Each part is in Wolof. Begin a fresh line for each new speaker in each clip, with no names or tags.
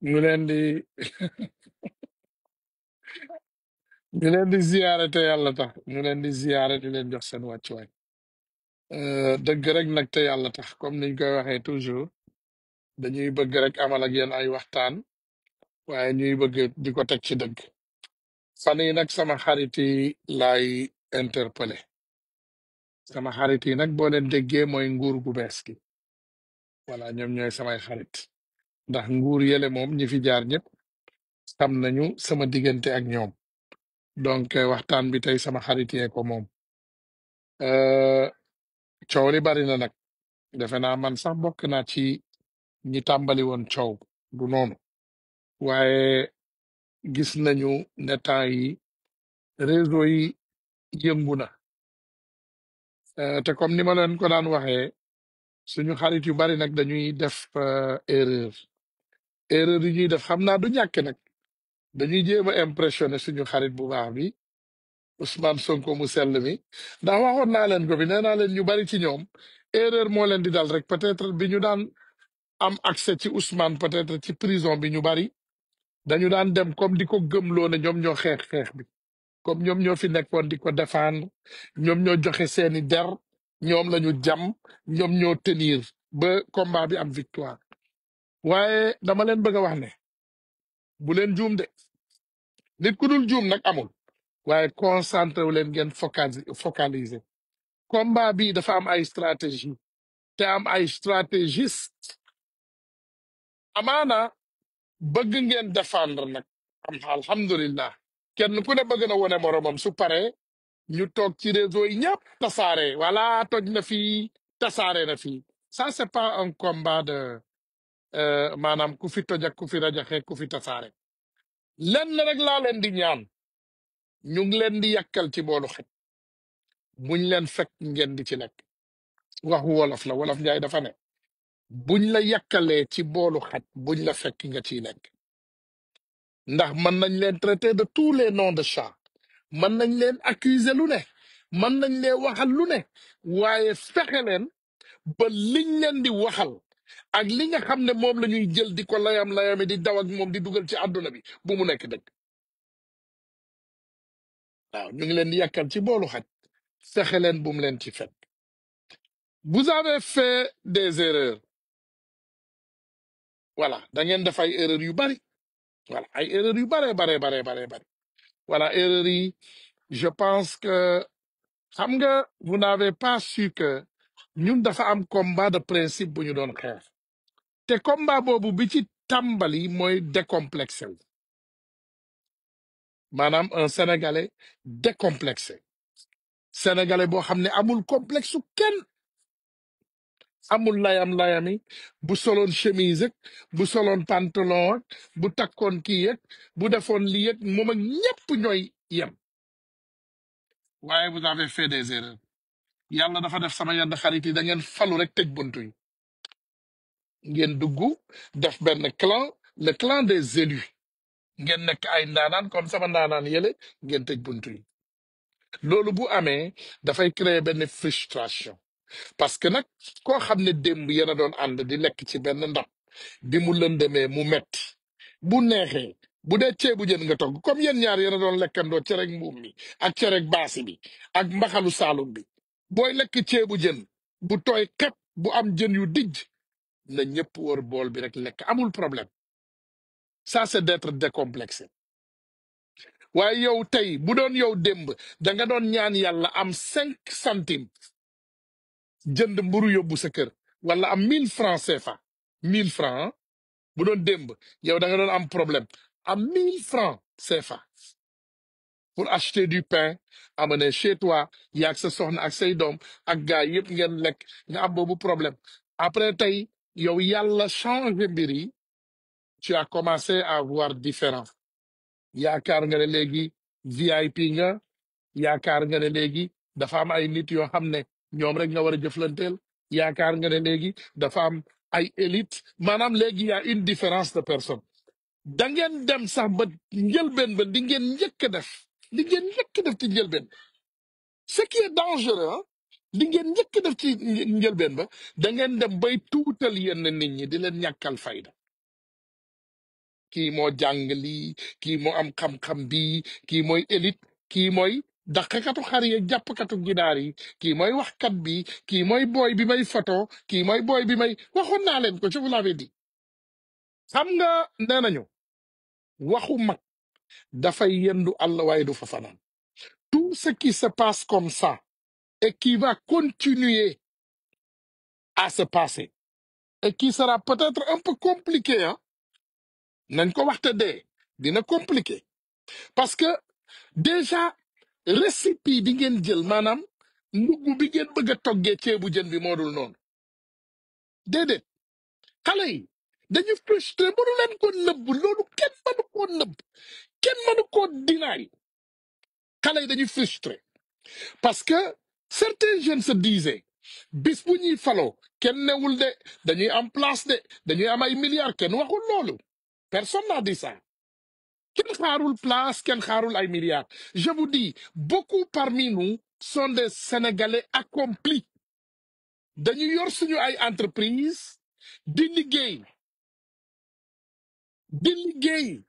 ñu leen di ñu leen di ziyaare te yàlla tax ñu leen di ziyaare di leen jox seen wàccuwaay. Dëgg rek nag te yàlla tax comme niñ koy waxee toujours dañuy bëgg rek amal ak yéen ay waxtaan waaye ñuy bëgg di ko teg ci dëgg. Fan yi nag sama xarit yi laay interpellé sama xarit yi nag boo leen déggee mooy nguur gu bees gi voilà ñoom ñooy samay xarit ndax nguur yële moom ñi fi jaar ñëpp xam nañu sama diggante ak ñoom donc waxtaan bi tey sama xarit yee ko moom. Euh, coow li bari na nag defe naa man sax bokk naa ci ñi tàmbali woon coow du noonu waaye gis nañu ne temps yi réseau yi yëngu na. Te comme ni ma leen ko daan waxee suñu xarit yu bari nag dañuy def erreur yi ñuy def xam naa du ñàkk nag dañuy jéem a impressionné suñu xarit bu baax bi Ousmane Sonko mu sell mi ndax waxoon naa leen ko bi nee naa leen ñu bari ci ñoom erreur moo leen di dal rek peut-être bi ñu daan am accès ci Ousmane peut-être ci prison bi ñu bari dañu daan dem comme di ko gëmloo ne ñoom ñoo xeex bi comme ñoom ñoo fi nekkoon di ko défendre ñoom ñoo joxe seeni der ñoom lañu jam ñoom ñoo tenir ba combat bi am victoire waaye dama leen bëgg a wax ne bu leen juum de nit ku dul juum nag amul waaye concentré wu leen ngeen focaliser combat bi dafa am ay stratégie te am ay stratégiste amaana bëgg ngeen défendre nag am alhamdulillah kenn ku ne bëgg na wone moromam su paree ñu toog ci réseau yi ñëpp tasaare wala toj na fii tasaare na fii ça c'est pas un combat de maanaam ku fi toj ak ku fi rajaxe ku fi tasaare lenn rek laa leen di ñaan ñu ngi leen di yàkkal ci boolu xet buñ leen fekk ngeen di ci lekk waxu wolof la wolof njaay dafa ne buñ la yàkkalee ci boolu xaj buñ la fekk nga ciy lekk ndax mën nañ leen traiter de tous les noms de chat mën nañ leen accuser lu ne mën nañ leen waxal lu ne waaye fexe leen ba liñ leen di waxal ak li nga xam ne moom la ñuy jël di ko layami di daw ak moom di dugal ci àdduna bi bu mu nekk dëgg waaw ñu ngi leen di yàkkal ci boolu xaj fexe leen bu mu leen ci fekk vous avez fait des erreurs voilà da ngeen def ay erreurs yu bari voilà ay erreurs yu bare bari voilà erreurs yi je pense que xam nga vous n'avez pas su que ñun dafa am combat de principe bu ñu doon xeex te combat boobu bi ci tàmbali mooy décomplexé wu maanaam un sénégalais décomplexé sénégalais boo xam ne amul complexe su kenn amul layami bu soloon chemise ak bu soloon pantalon ak bu takkoon kii yëg bu defoon lii yëg moom ak ñëpp ñooy yem waaye vous avez fait des erreurs yàlla dafa def sama yenn xarit yi da ngeen falu rek tëj buntu yi ngeen dugg def benn clan le clan des élus ngeen nekk ay ndaanaan comme sama ndaanaan yële ngeen tëj buntu yi loolu bu amee dafay créer benn frustration parce que nag koo xam ne démb yéen a doon ànd di lekk ci benn ndab bi mu lëndemee mu metti bu neexee bu dee ceebu jën nga togg comme yéen ñaar yéen a doon lekkandoo cereg mbuum mi ak cereg baasi bi ak mbaxalu saalum bi booy lekk ceebu jën bu tooy xep bu am jën yu dijj na ñëpp wër bool bi rek lekk amul problème ça c'est d'être décomplexé waaye yow tey bu doon yow démb da nga doon ñaan yàlla am 5 centimes jënd mburu yóbbu sa kër wala am 1000 francs CFA 1000 francs bu doon démb yow da nga doon am problème am 1000 francs CFA pour acheter du pain amener chez toi yaag sa soxna ak say doom ak gars yëpp ngeen lekk nga am boobu problème après tey yow yàlla changé mbir yi tu as commencé à voir différent yaakaar nga ne léegi VIP nga yaakaar nga ne léegi dafa am ay nit yoo xam ne ñoom rek nga war a jëflanteel yaakaar nga ne léegi dafa am ay élite maanaam léegi y a une différence de personne da ngeen dem sax ba njëlbeen ba di ngeen njëkk a def di ngeen njëkk a def ci njëlbeen ce qui est dangereux ah di ngeen njëkk a def ci njëlbeen ba da ngeen dem bay tuutal yenn nit ñi di leen ñàkkal fayda kii moo jàng lii kii moo am xam-xam bi kii mooy élite kii mooy dàqkatu xar yi jàppkatu ginaar yi kii mooy waxkat bi kii mooy booy bi may photo kii mooy booy bi may waxoon naa leen ko je vous l'avais dit xam nga nee nañu waxu mag dafay yendu àll waaye du fa fanaan tout ce qui se passe comme ça et qui va continuer à se passer et qui sera peut-être un peu compliqué hein nañ ko waxte dee dina compliqué parce que déjà recipe bi ngeen jël maanaam ndugg bi ngeen bëgg a toggee ceebu jën bi moo dul noonu déedéet xale yi dañu frustré mënu leen ko nëbb loolu kenn mënu koo nëbb kenn mënu koo dinaay xale yi dañu frustré parce que certains jeunes se disaient bis bu ñuy faloo kenn newul de dañuy am place de dañuy am ay milliards kenn waxul loolu personne n'a dit ça kenn xaarul place kenn xaarul ay milliards je vous dis beaucoup parmi nous sont des Sénégalais accomplis dañu yor suñu ay entreprise di liggéey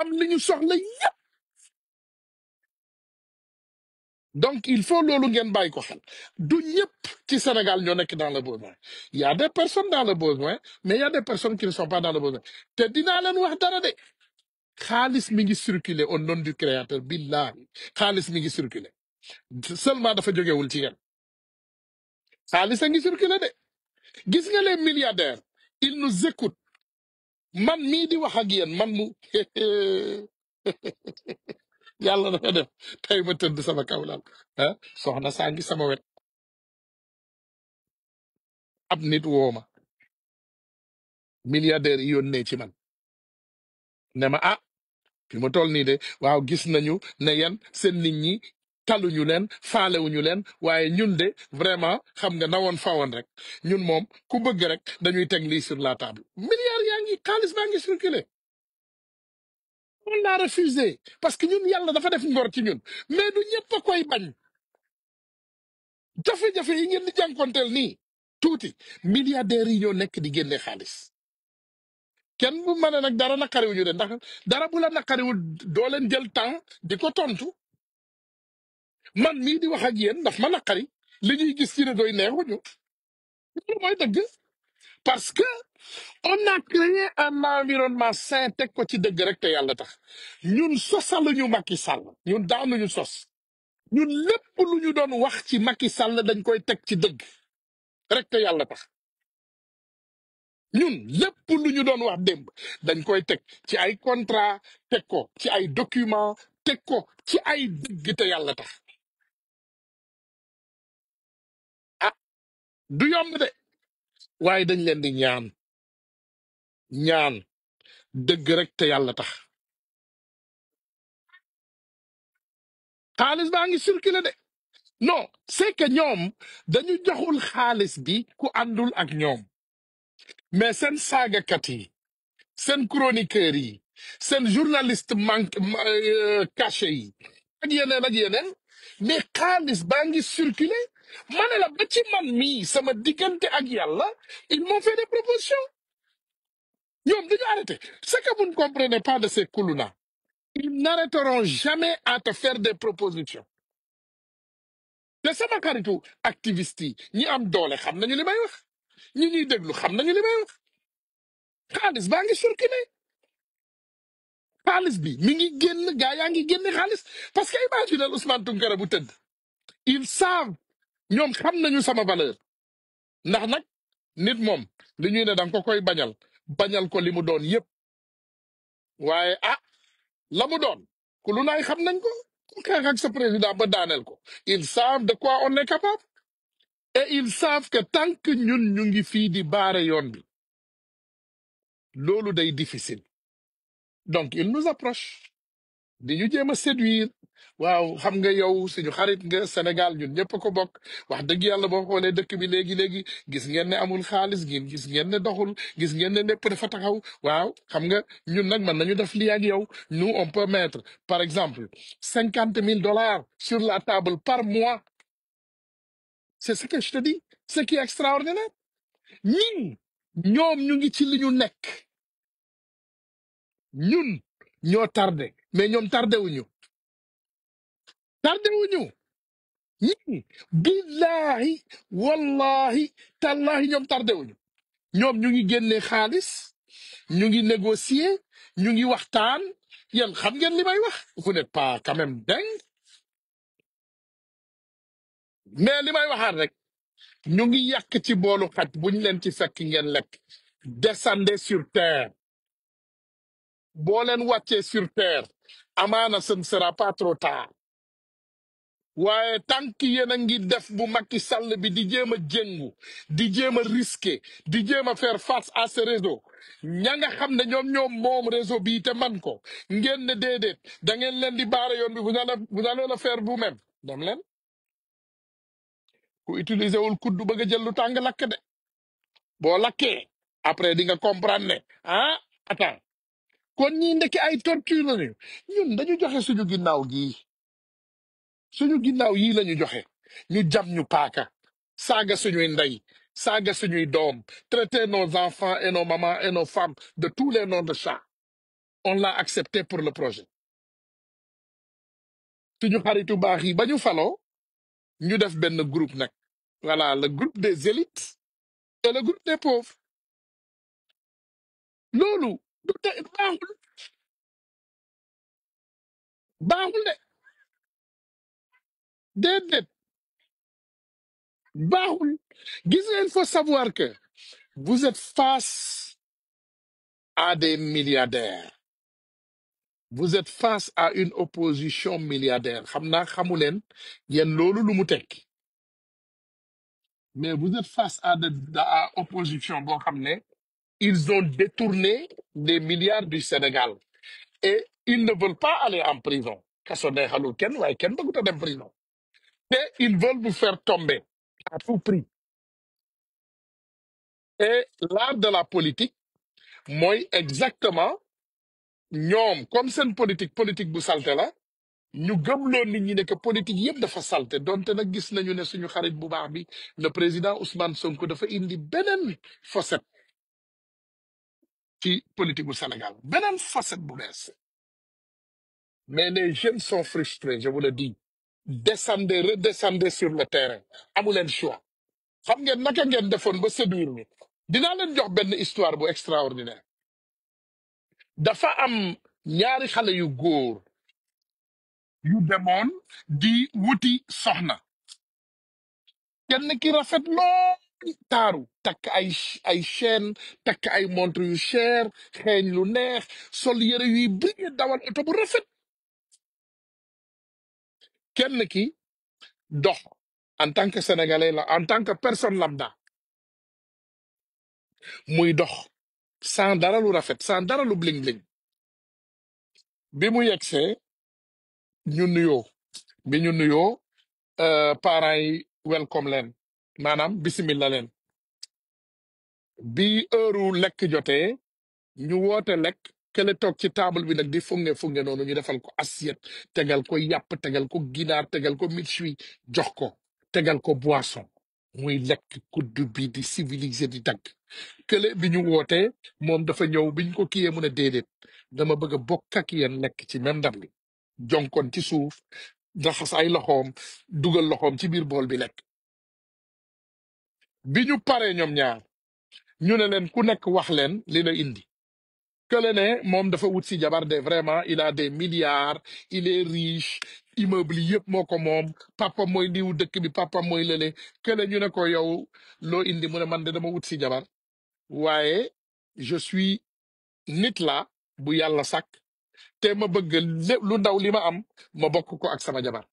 am li ñu soxla yépp donc il faut loolu ngeen bàyyi ko xel du ñëpp ci Sénégal ñoo nekk dans le besoin il y a des personnes dans le besoin mais il y a des personnes qui ne sont pas dans le besoin te dinaa leen wax dara de xaalis mi ngi circuler au nom du créateur billahi xaalis mi ngi circuler seulement dafa jógewul ci yéen xaalis a ngi circuler de gis nga les milliardaires ils nous écoutent man mii di wax ak yéen man mu yàlla dafa def tey ma tëdd sama kaw lal ah soxna saa ngi sama wet ab nit woo ma milliardaires yi yónnee ci man ne ma ah fi mu toll nii de waaw gis nañu ne yéen seen nit ñi taluñu leen faalewuñu leen waaye ñun de vraiment xam nga nawoon fawoon rek ñun moom ku bëgg rek dañuy teg lii sur la table milliards yaa ngi xaalis baa ngi circulé on l'a refusé parce que ñun yàlla dafa def ngor ci ñun mais du ñëpp a koy bañ jafe-jafe yi ngeen di jànkonteel nii tuuti milliardaires yi ñoo nekk di génne xaalis kenn bu mën a nag dara naqariwuñu de ndax dara bu la naqariwul doo leen jël temps di ko tontu man mii di wax ak yéen daf ma naqari li ñuy gis ci réseau yi neexuñu loolu mooy dëgg parce que on a créé un environnement sain teg ko ci dëgg rek te yàlla tax ñun sosaluñu Macky Sall ñun daanuñu sos ñun lépp lu ñu doon wax ci Macky Sall dañ koy teg ci dëgg rek te yàlla tax ñun lépp lu ñu doon wax démb dañ koy teg ci ay contrat teg ko ci ay document teg ko ci ay dëgg te yàlla tax ah du yomb de waaye dañ leen di ñaan dëgg rek te yàlla tax xaalis baa ngi circulé de non c'est que ñoom dañu joxul xaalis bi ku àndul ak ñoom mais seen saagakat yi seen chroniqueurs yi seen journaliste caché yi ak yeneen mais xaalis baa ngi circulé ma ne la ba ci man mii sama diggante ak yàlla ils m'ont fait des propositions ñoom dañu arrêté ce que vous ne comprenez pas de ces kuluna ils n'arrêteront jamais à te faire des propositions te sama xaritu activiste yi ñi am doole xam nañu li may wax ñi ñuy déglu xam nañu li may wax xaalis baa ngi circulé xaalis bi mi ngi génn gaa yaa ngi génne xaalis parce que imagine Ousmane Tounkara bu tëdd ils savent ñoom xam nañu sama valeur ndax nag nit moom li ñuy ne danga ko koy bañal ko li mu doon yépp waaye ah la mu doon ku lu naay xam nañ ko ku xeex ak sa président ba daaneel ko ils savent de quoi on est capable et ils savent que tant que ñun ñu ngi fii di baare yoon bi loolu day difficile donc ils nous approchent di ñu jéem a séduire waaw xam nga yow suñu xarit nga Sénégal ñun ñëpp ko bokk wax dëgg yàlla boo xoolee dëkk bi léegi gis ngeen ne amul xaalis gis ngeen ne doxul gis ngeen ne lépp dafa taxaw waaw xam nga ñun nag mën nañu def lii ak yow nous on peut mettre par exemple 50 000 $ sur la table par mois c'est ce que je te dis ce qui est extraordinaire ñii ñoom ñu ngi ci li ñu nekk ñun ñoo tardé mais ñoom tardé wuñu ñi billahi wallahi tallahi ñoom tardé wuñu ñoom ñu ngi génne xaalis ñu ngi négocier ñu ngi waxtaan yéen xam ngeen li may wax vous n'êtes pas quand même dingue mais li may waxaat rek ñu ngi yàq ci boolu xaj buñ leen ci fekk ngeen lekk descendez sur terre boo leen wàccee sur terre amaana ce ne sera pas trop tard waaye tant que yéen a ngi def bu Macky Sall bi di jéem a jéngu di jéem a risqué di jéem a faire face à ce réseau ña nga xam ne ñoom moom réseau bii te man ko ngeen ne déedéet da ngeen leen di baare yoon bi vous allez le faire vous-même dem leen ku utiliser wul kuddu bëgg a jël lu tàng lakk de boo lakkee après di nga comprendre ne ah attends kon ñi ndekki ay torture lañu ñun dañu joxe suñu ginnaaw gii suñu ginnaaw yii lañu joxe ñu jam ñu paaka saaga suñuy ndey saaga suñuy doom traiter nos enfants et nos mamans et nos femmes de tous les noms de chat on l'a accepté pour le projet suñu xaritu baax yi ba ñu faloo ñu def benn groupe nag voilà le groupe des élites et le groupe des pauvres loolu du te baaxul de déedéet baaxul gis nga il faut savoir que vous êtes face à des milliardaires vous êtes face à une opposition milliardaire xam naa xamu leen yéen loolu lu mu tekki mais vous êtes face à opposition boo xam ne ils ont détourné des milliards du Sénégal et ils ne veulent pas aller en prison kaso neexalul kenn waaye kenn bëggut a dem prison te ils veulent vous faire tomber à tout prix et l'art de la politique mooy exactement ñoom comme seen politique bu salte la ñu gëmloo nit ñi ne que politique yëpp dafa salte donte nag gis nañu ne suñu xarit bu baax bi le président Ousmane Sonko dafa indi beneen facette ci politique bu Sénégal beneen facette bu bees mais les jeunes sont frustrés je vous le dis descendez redescendez sur le terrain amu leen choix xam ngeen naka ngeen defoon ba séduire mi dinaa leen jox benn histoire bu extraordinaire dafa am ñaari xale yu góor yu demoon di wuti soxna kenn ki rafet lool taaru takk ay chaîne takk ay montre yu cher xeeñ lu neex sol yëre yuy brillé dawal oto bu rafet kenn ki dox en tant que sénégalais la en tant que personne lambda muy dox sans dara lu rafet sans dara lu bling bling bi mu yegsee ñu nuyoo bi ñu nuyoo parents yi welcome leen maanaam bisimilla leen bi heure lekk jotee ñu woote lekk kële toog ci table bi nag di funge noonu ñu defal ko assiette tegal ko yàpp tegal ko ginaar tegal ko méchoui jox ko tegal ko boisson muy lekk kuddu bi di civilisé di dagg kële bi ñu wootee moom dafa ñëw biñ ko kiyee mu ne déedéet dama bëgg a bokk ak yéen lekk ci même ndab li jonkon ci suuf raxas ay loxoom dugal loxoom ci biir bool bi lekk bi ñu paree ñoom ñaar ñu ne leen ku nekk wax leen li la indi kële ne moom dafa wut si jabar de vraiment il a des milliards il est riche immeuble yi yëpp moo ko moom papa mooy ndiwu dëkk bi papa mooy lële kële ñu ne ko yow loo indi mu ne man de dama wut si jabar waaye je suis nit la bu yàlla sàkk te ma bëgg lépp lu ndaw li ma am ma bokk ko ak sama jabar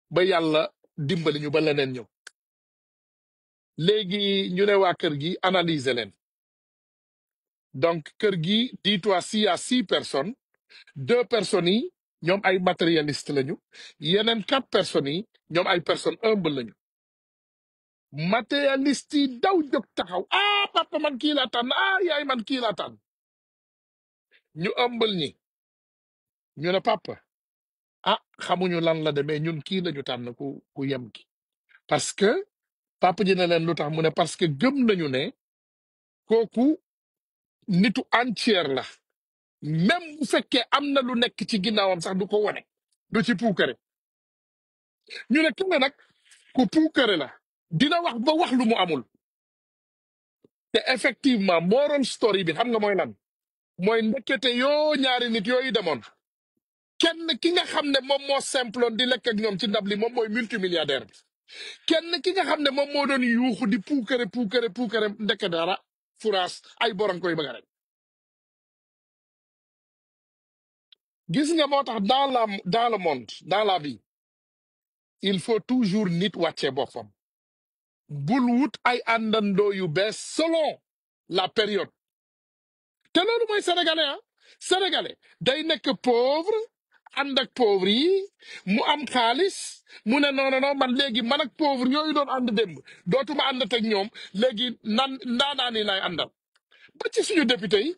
ba yàlla dimbali ñu ba leneen ñëw léegi ñu ne waa kër gi analyser leen donc kër gi dis-toi s'il y a 6 personnes 2 personnes yi ñoom ay matérialiste lañu yeneen 4 personnes yi ñoom ay personnes humble lañu matérialiste yi daw jóg taxaw ah papa man kii laa tànn ah yaay man kii laa tànn ñu humble ñi ñu ne papa ah xamuñu lan la demee ñun kii lañu tànn ku yem ki parce que papa ji ne leen lu tax mu ne parce que gëm nañu ne kooku nitu entière la même bu fekkee am na lu nekk ci ginnaawam sax du ko wone du ci puukare ñu ne kenn nag ku puukare la dina wax ba wax lu mu amul te effectivement moral story bi xam nga mooy lan mooy ndekete yoo ñaari nit yooyu demoon kenn ki nga xam ne moom moo simploon di lekk ak ñoom ci ndab li moom mooy multimilliardaire bi kenn ki nga xam ne moom moo doon yuuxu di puukare ndeke dara furaas ay borom koy bëgg rek gis nga moo tax dans le monde dans la vie il faut toujours nit wàccee boppam bul wut ay àndandoo yu bees selon la période te loolu mooy sénégalais ah sénégalais day nekk pauvre ànd ak pauvre yi mu am xaalis mu ne non non non man léegi man ak pauvre yooyu doon ànd démb dootuma àndat ak ñoom léegi ndaanaa ni lay àndal ba ci suñu député yi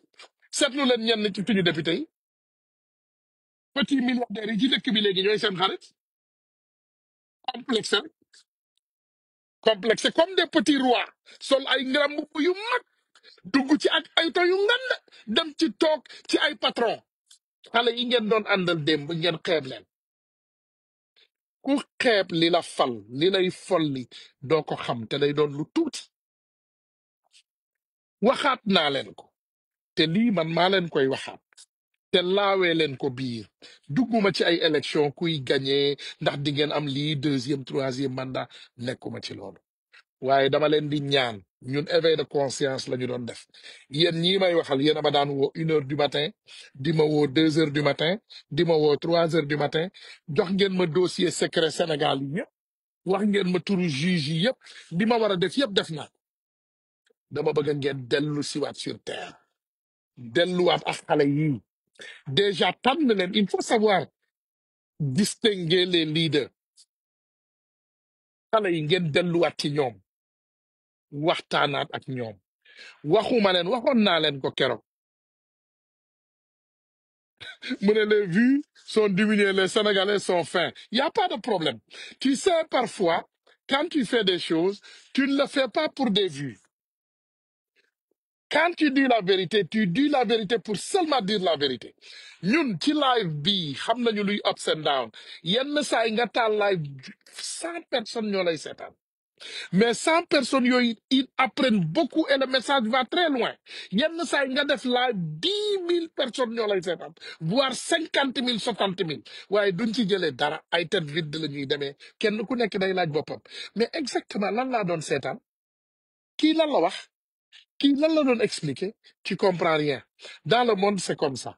seetlu leen ñenn ci suñu député yi petit milliardaires yi ci dëkk bi léegi ñooy seen xarit complexe complexe comme des petits rois sol ay ngaram mbubb yu mag dugg ci ak ay to yu ngand dem ci toog ci ay patron xale yi ngeen doon àndal démb ngeen xeeb leen ku xeeb li la fal li lay folli doo ko xam te day doon lu tuuti waxaat naa leen ko te lii man maa leen koy waxaat te laawee leen ko biir dugguma ci ay élection kuy gagné ndax di ngeen am lii deuxième troisième mandat nekkuma ci loolu waaye dama leen di ñaan ñun éveil de conscience la ñu doon def yéen ñii may waxal yéen a ma daan woo 1 heure du matin di ma woo 2 heures du matin di ma woo 3 heures du matin jox ngeen ma dossier secret Sénégal yi yëpp wax ngeen ma turu juge yi yëpp bi ma war a def yëpp def naa dama bëgg ngeen dellu siwaat sur terre delluwaat ak xale yii déjà tànn leen il faut savoir distinguer les leaders xale yi ngeen delluwaat ci ñoom waxtaanaat ak ñoom waxuma leen waxoon naa leen ko keroog mu ne les vues sont diminuées les Sénégalais sont fins y a pas de problème tu sais parfois quand tu fais des choses tu ne le fais pas pour des vues quand tu dis la vérité tu dis la vérité pour seulement dire la vérité ñun ci live bii xam nañu luy ups and down yenn saa yi nga taal live 100 personnes ñoo lay seetaan mais 100 personnes yooyu ils apprennent beaucoup et le message va très loin yenn saa yi nga def live 10 000 personnes ñoo lay seetaan voire 50 000 60 000 waaye duñ ci jëlee dara ay tête vide la ñuy demee kenn ku nekk day laaj boppam mais exactement lan laa doon seetaan kii lan la wax kii lan la doon expliquer tu comprends rien dans le monde c'est comme ça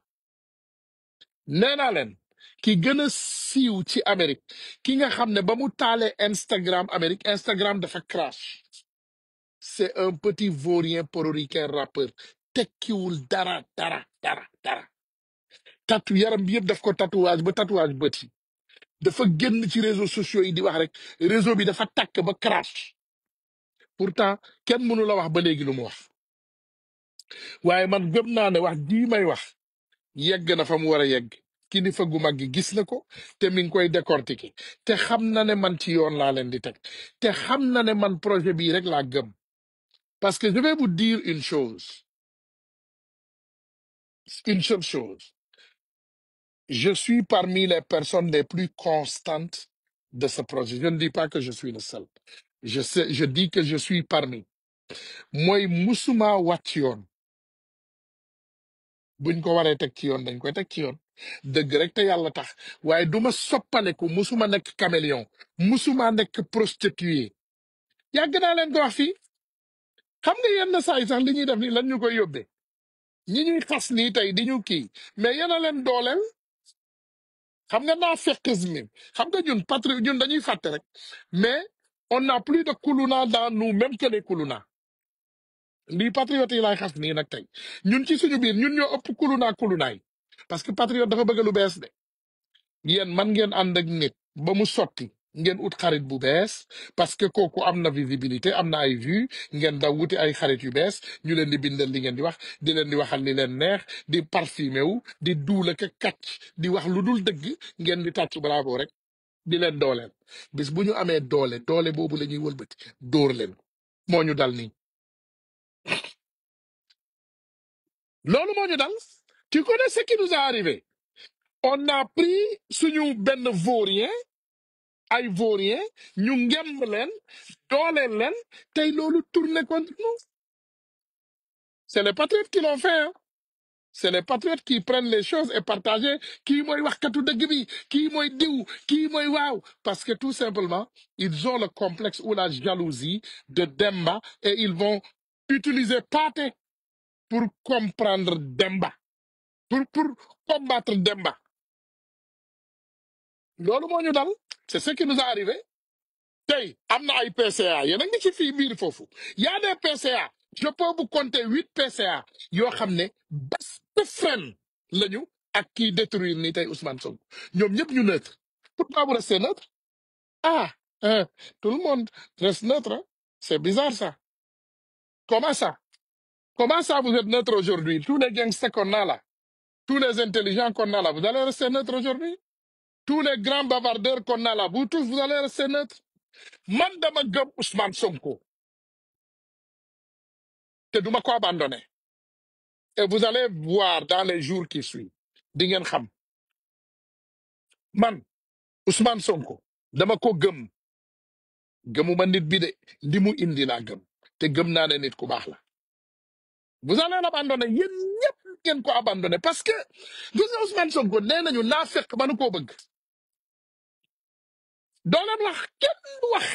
nee naa leen ki gën a siiw ci Amérique ki nga xam ne ba mu taalee Instagram Amérique Instagram dafa crash c'est un petit vaurien pororicain rappeur tekkiwul dara tatu yaram bi yëpp daf ko tatouage ba tatouage bët yi dafa génn ci réseaux sociaux yi di wax rek réseau bi dafa takk ba crash pourtant kenn mënu la wax ba léegi lu mu wax waaye man gëm naa ne wax jii may wax yegg na fa mu war a yegg kilifa gu mag gi gis na ko te mi ngi koy décortiquer te xam na ne man ci yoon laa leen di teg te xam na ne man projet bii rek laa gëm parce que je vais vous dire une seule chose je suis parmi les personnes les plus constantes de ce projet je ne dis pas que je suis le seul je dis que je suis parmi mooy musuma wàcc yoon buñ ko waree teg ci yoon dañ koy teg ci yoon dëgg rek te yàlla tax waaye duma soppaleku musuma nekk caméléon musuma nekk prostituée yàgg naa leen ko wax fii xam nga yenn saa yi sax li ñuy def nii lan ñu koy yóbbee ñi ñuy xas nii tey di ñu kii mais yéen a leen dooleel xam nga naa fekkisme xam nga ñun patrie ñun dañuy fàtte rek mais on n'a plus de kuluna dans nous même que les kuluna lii patriote yi laay xas nii nag tey ñun ci suñu biir ñun ñoo ëpp kulunaay parce que patriote dafa bëgg lu bees de yéen man ngeen ànd ak nit ba mu sotti ngeen ut xarit bu bees parce que kooku am na visibilité am na ay vues ngeen daw wuti ay xarit yu bees ñu leen di bindal li ngeen di wax di leen di waxal li leen neex di parfumé wu di duula ka kàcc di wax lu dul dëgg ngeen di tàcc bravo rek di leen dooleel bis bu ñu amee doole boobu la ñuy wëlbati dóor leen moo ñu dal nii loolu moo ñu dal Tu connais ce qui nous est arrivé? On a pris suñu benn vaurien ay vaurien ñu ngemb leen dooleel leen tey loolu tourné contre nous. C'est les patriotes qui l'ont fait, hein. C'est les patriotes qui prennent les choses et partagent kii mooy waxkatu dëgg bi kii mooy diw kii mooy waaw parce que tout simplement ils ont le complexe ou la jalousie de Demba et ils vont utiliser Pathé pour comprendre Demba pour combattre Demba loolu moo ñu dal c'est ce qui nous est arrivé tey am na ay PCA yéen a ngi ci fii biir foofu y a des PCA je peux vous compter 8 PCA yoo xam ne best friend lañu ak kii détruire ni tey Ousmane Sonko ñoom ñëpp ñu neutre pourquoi vous restez neutre ah tout le monde reste neutre hein? C'est bizarre ça comment ça vous êtes neutre aujourd'hui tous les gangsters qu'on a là tous les intelligents qu'on a là vous allez rester neutre aujourd'hui tous les grands bavardeurs qu'on a là vous tous vous allez rester neutre man dama gëm Ousmane Sonko te duma ko abandonner et vous allez voir dans les jours qui suivent di ngeen xam man Ousmane Sonko dama ko gëmuma nit bi de li mu indi laa gëm te gëm naa ne nit ku baax la vous allez l'abandonner yéen ñëpp ngeen ko abandonner parce que gis nga Ousmane Sonko nee nañu naa fekk manu koo bëgg doo leen wax kenn du wax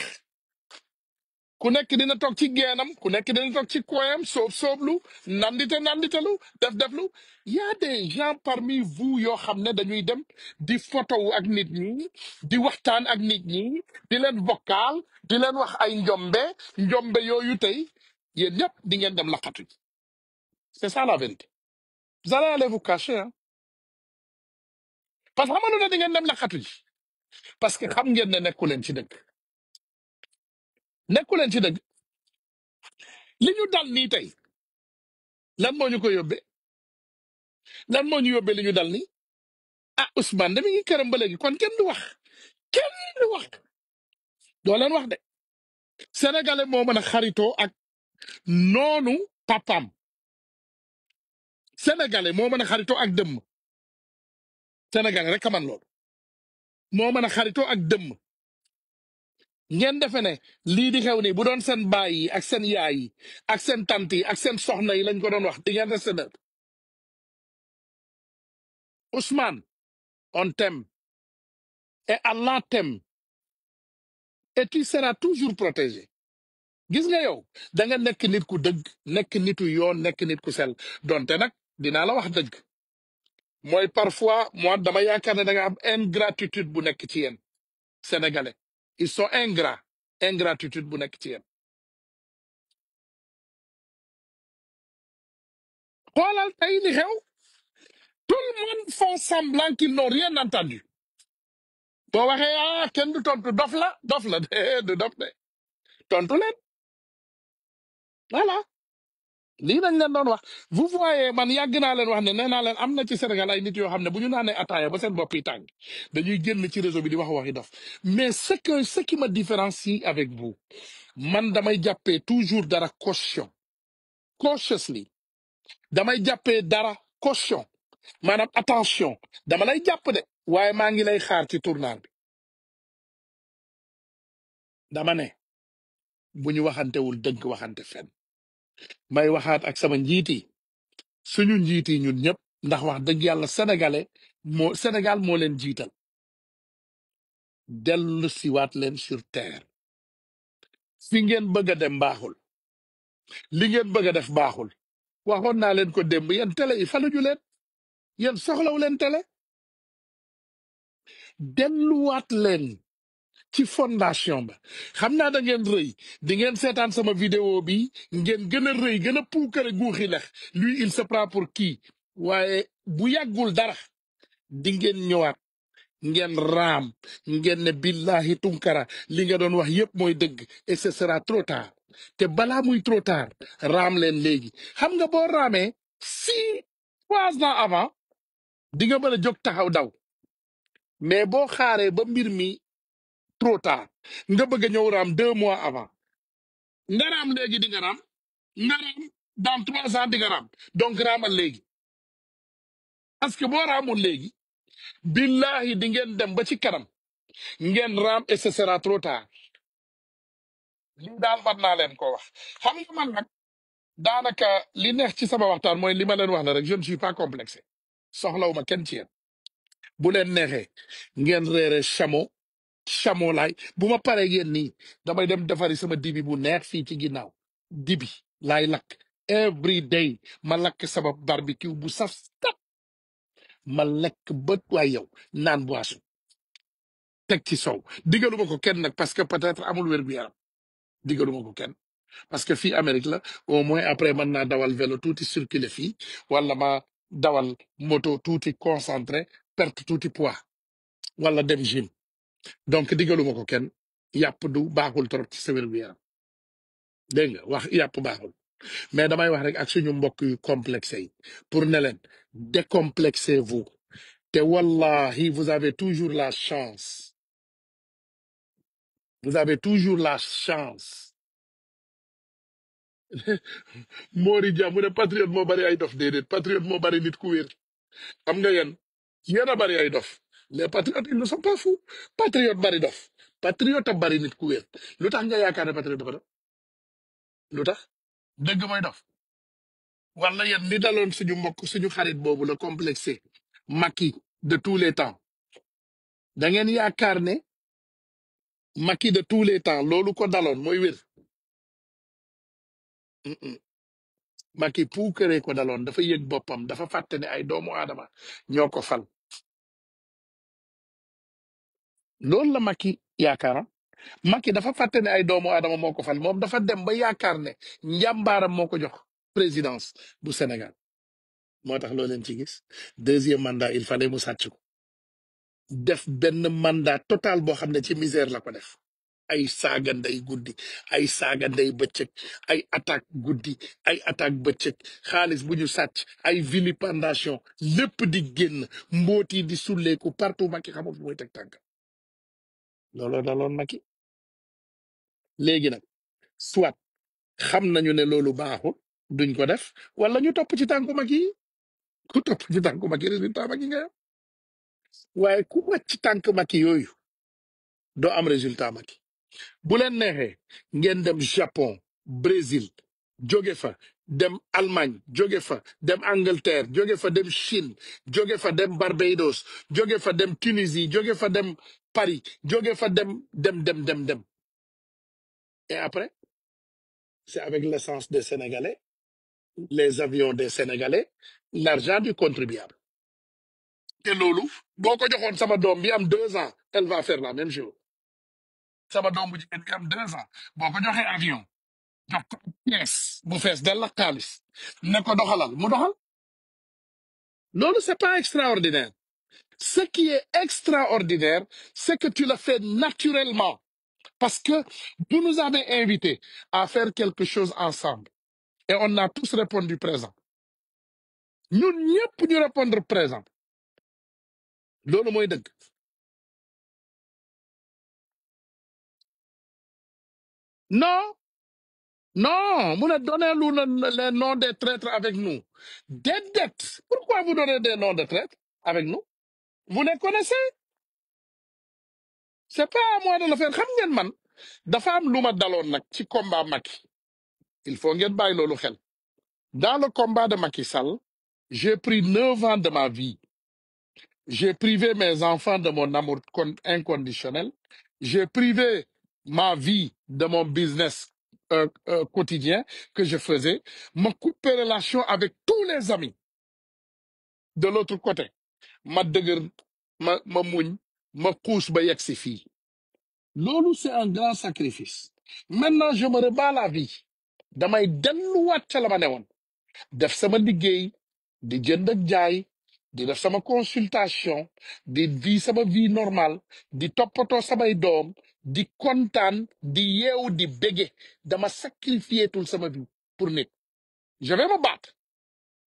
ku nekk dina toog ci geenam ku nekk dina toog ci koyam sooblu nanditelu deflu y a des gens parmi vous yoo xam ne dañuy dem di photo ak nit ñi di waxtaan ak nit ñi di leen vocal di leen wax ay njombe yooyu tey yéen ñëpp di ngeen dem laqatu ji c'est ça la vérité vous allez aller vous cacher hein parce que xamalu ne di ngeen dem laqatu ji parce que xam ngeen ne nekku leen ci dëgg li ñu dal nii tey lan moo ñu ko yóbbee lan moo ñu yóbbee li ñu dal nii ah Ousmane dama ngi këram ba léegi kon kenn du wax doo leen wax de sénégalais moo mën a xaritoo ak noonu papaam sénégalais moo mën a xaritoo ak dëmm sénégalais rek a man loolu moo mën a xaritoo ak dëmm ngeen defe ne lii di xew nii bu doon seen baay yi ak seen yaay yi ak seen tante yi ak seen soxna yi lañ ko doon wax di ngeen resté neutre Ousmane on t'aime et Allah t'aime et tu seras toujours protégé gis nga yow da nga nekk nit ku dëgg nekk nitu yoon nekk nit ku sel donte nag dinaa la wax dëgg mooy parfois moi dama yaakaar ne da nga am ingratitude bu nekk ci yéen sénégalais ils sont ingrats ingratitude bu nekk ci yéen xoolal tey li xew tout le monde font semblant qu'ils n'ont rien entendu boo waxee ah kenn du tontu dof la du dof de tontu leen voilà lii lañ leen doon wax vous voyez man yàgg naa leen wax ne nee naa leen am na ci Sénégal ay nit yoo xam ne bu ñu naanee ataaya ba seen bopp yi tàng dañuy génn ci réseau bi di wax waxi dof mais ce qui me différencie avec vous man damay jàppee toujours dara cautiously damay jàppee dara caution maanaam attention dama lay jàpp de waaye maa ngi lay xaar ci tournant bi dama ne bu ñu waxantewul dëgg waxante fenn may waxaat ak sama njiit yi suñu njiit yi ñun ñëpp ndax wax dëgg yàlla Sénégal moo leen jiital dellu siwaat leen sur terre fi ngeen bëgg a dem baaxul li ngeen bëgg a def baaxul waxoon naa leen ko démb yéen télé yi faluñu leen yéen soxlaw leen télé delluwaat leen ci fondation ba xam naa da ngeen rëy di ngeen seetaan sama vidéo bi ngeen gën a rëy gën a puukare guuxi lex lui il se prend pour qui waaye bu yàggul dara di ngeen ñëwaat ngeen raam ngeen ne billahi tunkara li nga doon wax yépp mooy dëgg et ce sera trop tard te balaa muy trop tard raam leen léegi xam nga boo raamee 3 ans avant di nga mën a jóg taxaw daw mais boo xaaree ba mbir mi trop tard nga bëgg a ñëw raam 2 mois avant nga raam léegi di nga raam nga raam dans 3 ans di nga raam donc raamal léegi parce que boo raamul léegi billahi di ngeen dem ba ci kanam ngeen raam et ce sera trop tard. lii daal mën naa leen ko wax. xam nga man nag daanaka li neex ci sama waxtaan mooy li ma leen wax la rek je ne suis pas complexé soxlawuma kenn ci yéen. bu leen neexee ngeen reere chameau laay bu ma paree ngeen nii damay dem defari sama dibi bu neex fii ci ginnaaw dibi laay lakk every day ma lakk sama barbecue bu saf tap ma lekk bët waay yow naan boisson teg ci sow digaluma ko kenn nag parce que peut-être amul wér gu yaram digaluma ko kenn parce que fii Amérique la au moins après mën naa dawal vélo tuuti circuler fii wala ma dawal moto tuuti concentré perte tuuti poids wala dem gym donc digaluma ko kenn yàpp du baaxul trop ci sa wér gu yaram dégg nga wax yàpp baaxul mais damay wax rek ak suñu mbokk yu complexé yi pour ne leen décomplexez-vous te wallahi vous avez toujours la chance vous avez toujours la chance Mori Dia mu ne patriote moo bari ay dof déedéet patriote moo bari nit ku wér xam nga yéen a bari ay dof les patriotes ils ne sont pas fous patriote bari dof patriote a bari nit ku wér lu tax nga yaakaar ne patriote dafa dof lu tax dëgg mooy dof wala yéen li daloon suñu mbokk suñu xarit boobu la complexé Macky de tous les temps da ngeen yaakaar ne Macky de tous les temps loolu ko daloon mooy wér Macky puukare ko daloon dafa yëg boppam dafa fàtte ne ay doomu aadama ñoo ko fal loolu la Macky yaakaaram Macky dafa fàtte ne ay doomu aadama moo ko fal moom dafa dem ba yaakaar ne njàmbaaram moo ko jox présidence bu Sénégal moo tax loo leen ci gis deuxième mandat il fallait mu sàcc ko def benn mandat total boo xam ne ci misère la ko def ay saaga ndey guddi ay saaga ndey bëccëg ay attaque guddi ay attaque bëccëg xaalis bu ñu sàcc ay vilipendation lépp di génn mbooti di sulleeku partout Macky xamul fu muy teg tànk looloo daloon Macky léegi nag soit xam nañu ne loolu baaxul duñ ko def wala ñu topp ci tànku Macky yi ku topp ci tànku Macky résultat Macky nga am waaye ku wàcc ci tànk Macky yooyu doo am résultat Macky bu leen neexee ngeen dem Japon Brésil jóge fa dem Allemagne jóge fa dem Angleterre jóge fa dem Chine jóge fa dem Barbados jóge fa dem Tunisie jóge fa dem Paris jóge fa dem et après c'est avec l'essence des Sénégalais les avions des Sénégalais l'argent du contribuable te loolu boo ko joxoon sama doom bi am 2 ans elle va faire la même chose sama doom bu jigéen bi am 2 ans boo ko joxee avion jox ko pièce bu fees dell ak xaalis ne ko doxalal mu doxal loolu c'est pas extraordinaire ce qui est extraordinaire c'est que tu le fais naturellement parce que vous nous avez invités à faire quelque chose ensemble et on a tous répondu présent ñun ñëpp ñu répondre présent loolu mooy dëgg non non mu ne donnez-nous les noms des traîtres avec nous déedéet pourquoi vous donnez des noms de traîtres avec nous vous les connaissez c'est pas à moi de le faire xam ngeen man dafa am lu ma daloon nag ci combat Macky il faut ngeen bàyyi loolu xel dans le combat de Macky Sall j'ai pris 9 ans de ma vie j'ai privé mes enfants de mon amour inconditionnel j'ai privé ma vie de mon business quotidien que je faisais ma coupé relation avec tous les amis de l'autre côté ma dëgër ma muñ ma xuus ba yegg si fii loolu c'est un grand sacrifice maintenant je me rebats la vie damay delluwaat ca la ma newoon def sama liggéey di jënd ak jaay di def sama consultation di vie sama vie normale di toppatoo samay doom di kontaan di yeewu di bége dama sacrifier tout sama vie pour nit je vais me battre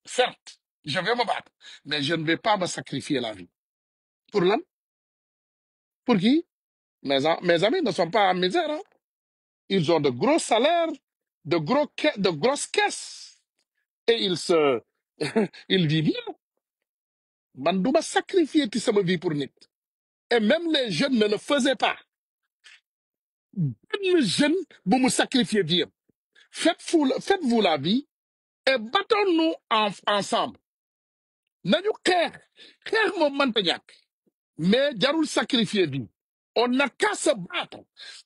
certes je vais me battre mais je ne vais pas me sacrifier la vie pour lan pour qui mes amis ne sont pas en misère hein? Ils ont de gros salaires de grosses caisses et ils vivent bien man duma sacrifier ti sama vie pour nit. Et même les jeunes ne le faisaient pas. Les jeunes, vous me sacrifiez vie. Faites-vous la vie et battons-nous ensemble. Nañu xeex moom mënta ñàkk mais jarul sacrifier vie. On n'a qu'à se battre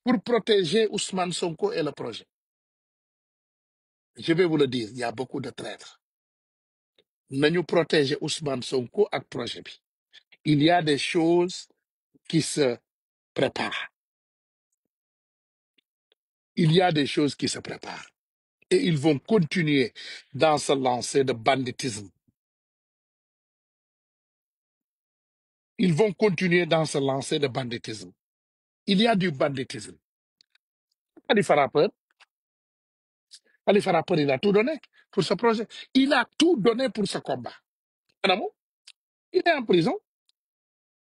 pour protéger Ousmane Sonko et le projet. Je vais vous le dire, il y a beaucoup de traîtres. Nañu protéger Ousmane Sonko ak projet bi. Il y a des choses qui se préparent. Il y a des choses qui se préparent. Et ils vont continuer dans ce lancer de banditisme. Ils vont continuer dans ce lancer de banditisme. Il y a du banditisme. Khalifa Rapper, il a tout donné pour ce projet. Il a tout donné pour ce combat. Madame, il est en prison.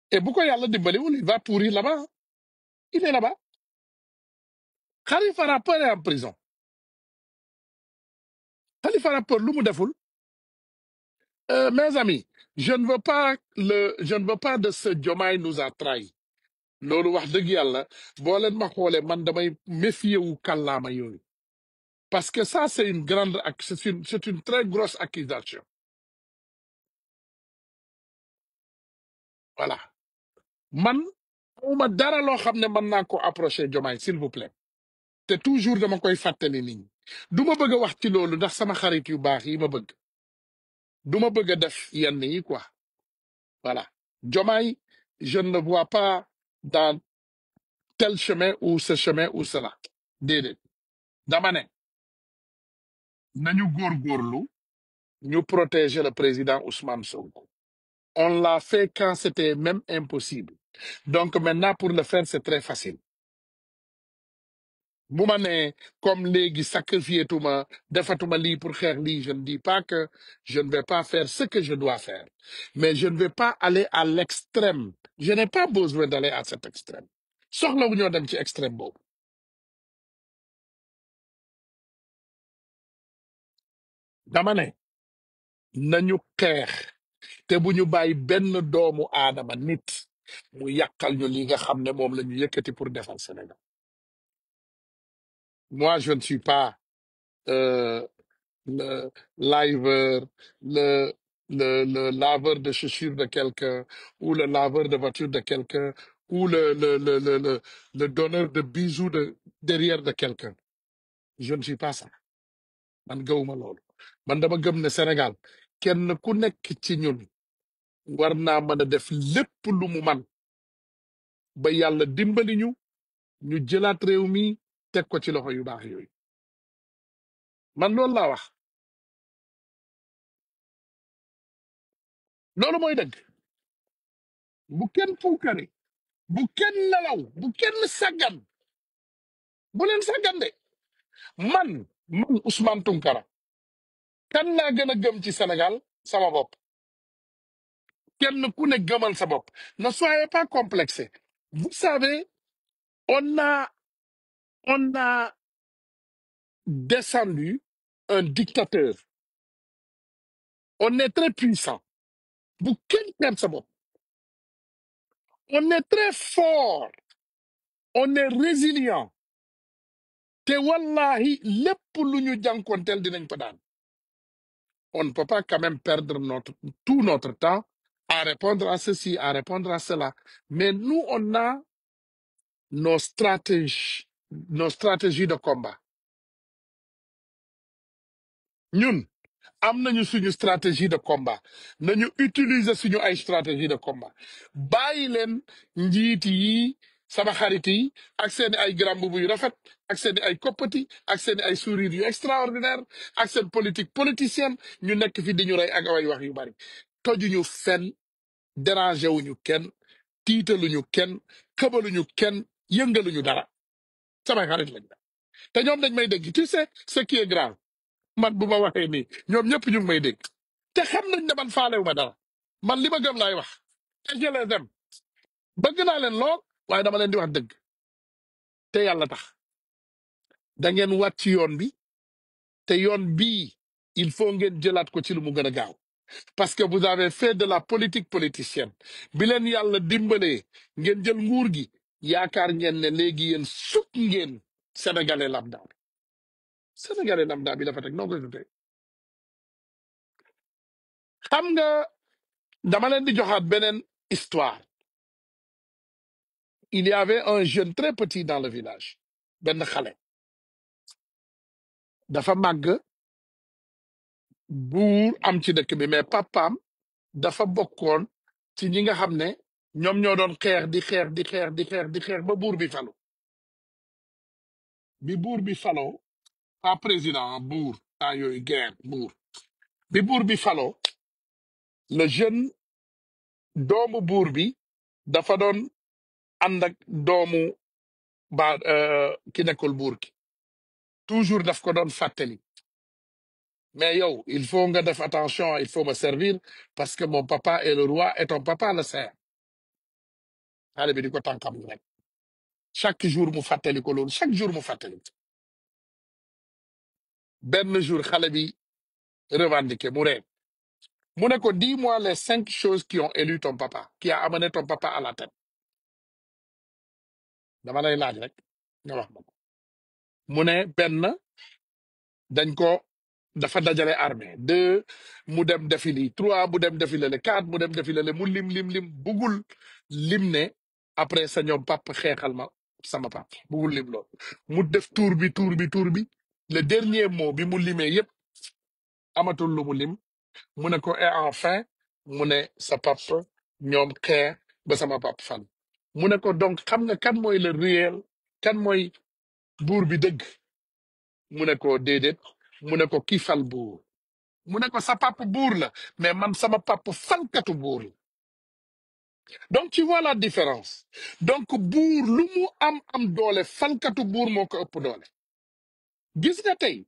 Et pourquoi il va pourrir là-bas? Il est là-bas. Khalifa Rapper est en prison. Khalifa Rapper, mes amis, je ne veux pas de ce Diomaye nous a trahis. Loolu wax dëgg yàlla boo leen ma xoolee man damay méfier wu kàllaama yooyu parce que ça c'est une grande c'est une très grosse accusation. Voilà man awma dara loo xam ne mën naa ko approcher Diomaye s'il vous plaît te toujours dama koy fàttali nit ñi du ma bëgg a wax ci loolu ndax sama xarit yu baax yi ma bëgg du ma bëgg a def yenn yi quoi. Voilà Diomaye je ne le vois pas dans tel chemin ou ce chemin ou cela déedéet dama ne nañu góorgóorlu ñu protéger le président Ousmane Sonko. On l'a fait quand c'était même impossible. Donc maintenant, pour le faire, c'est très facile. Bu ma nee comme léegi sacrifier tuma defatuma lii pour xeex lii, je ne dis pas que je ne vais pas faire ce que je dois faire. Mais je ne vais pas aller à l'extrême. Je n'ai pas besoin d'aller à cet extrême. Soxlawu ñoo dem ci extrême boobu. Dama ne nañu xeex te bu ñu bàyyi benn doomu aadama nit mu yàqal ñu li nga xam ne moom la ñu yëkkati pour defal Sénégal. Moi, je ne suis pas euh, le liveur, le, le laveur de chaussures de quelqu'un, ou le laveur de voiture de quelqu'un, ou le donneur de bijoux derrière de quelqu'un. Je ne suis pas ça. Man gëwuma loolu. Man dama gëm ne Sénégal kenn ku nekk ci ñun war naa mën a def lépp lu mu man ba yàlla dimbali ñu jëlaat réew mi teg ko ci loxo yu baax yooyu. Man loolu laa wax. Loolu mooy dëgg. Bu kenn puukare bu kenn nelaw bu kenn saggan bu leen saggan de man Ousmane Tounkara kan laa gën a gëm ci Sénégal sama bopp kenn ku ne gëmal sa bopp ne soyez pas complexé. Vous savez on a on a descendu un dictateur. On est très puissant bu kenn perd sa bopp. On est très fort, on est résilient te wallahi lépp lu ñu jànkonteel dinañ ko daan. On ne peut pas quand même perdre tout notre temps à répondre à ceci, à répondre à cela. Mais nous, on a nos stratégies de combat. Ñun am nañu suñu stratégie de combat nañu utiliser suñu ay stratégie de combat bàyyi leen njiit yi sama xarit yi ak seeni ay grand boubou yu rafet ak seeni ay koppati ak seeni ay sourire yu extraordinaire ak seen politique politicienne ñu nekk fi di ñu rey ak ay wax yu bari tojuñu fenn dérangé wuñu kenn tiitaluñu kenn xëbaluñu kenn yëngaluñu dara samay xarit lañ te ñoom dañ may dégg tu sais ce qui est grave man bu ma waxee nii ñoom ñëpp ñu ngi may dégg te xam nañ ne man faalewu ma dara man li ma gëm laay wax te je les aime bëgg naa leen lool waaye dama leen di wax dëgg te yàlla tax da ngeen wàcc yoon bi te yoon bii il faut ngeen jëlaat ko ci lu mu gën a gaaw parce que vous avez fait de la politique politicienne bi leen yàlla dimbalee ngeen jël nguur gi yaakaar ngeen ne léegi yéen sut ngeen sénégalais lambda sénégalais lambda bi dafa teg noo koy tutee xam nga dama leen di joxaat beneen histoire. Il y avait un jeune très petit dans le village benn xale dafa màgg buur am ci dëkk bi mais papaam dafa bokkoon ci ñi nga xam ne ñoom ñoo doon xeex di xeex di xeex di xeex di xeex ba buur bi falu bi buur bi faloo pas président buur temps yooyu guerre buur bi buur bi faloo le jeune doomu buur bi dafa doon ànd ak doomu ba ki nekkul buur ki toujours daf ko doon fàttali mais yow il faut nga def attention il faut me servir parce que mon papa est le roi et ton papa le sert xale bi di ko tànkam rek chaque jour mu fàttali ko loolu chaque jour mu fàttali benn jour xale bi revendiqué mu ree mu ne ko dis-moi les 5 choses qui ont élu ton papa qui a amené ton papa à la tête dama lay laaj rek nga wax ma ko mu ne benn dañ ko dafa dajale armée 2 mu dem defi lii 3 mu dem defi lale 4 mu dem defi lale mu lim bugul lim ne après sa ñoom pap xeexal ma sama pap bugul lim loolu mu def tour bi le dernier mot bi mu limee yépp amatul lu mu lim mu ne ko et enfin mu ne sa pap ñoom xeex ba sama pap fan mu ne ko donc xam nga kan mooy le réel kan mooy buur bi dëgg mu ne ko déedéet mu ne ko ki fal buur mu ne ko sa papa buur la mais man sama papa falkatu buur la donc tu vois la différence donc buur lu mu am doole falkatu buur moo ko ëpp doole gis nga tey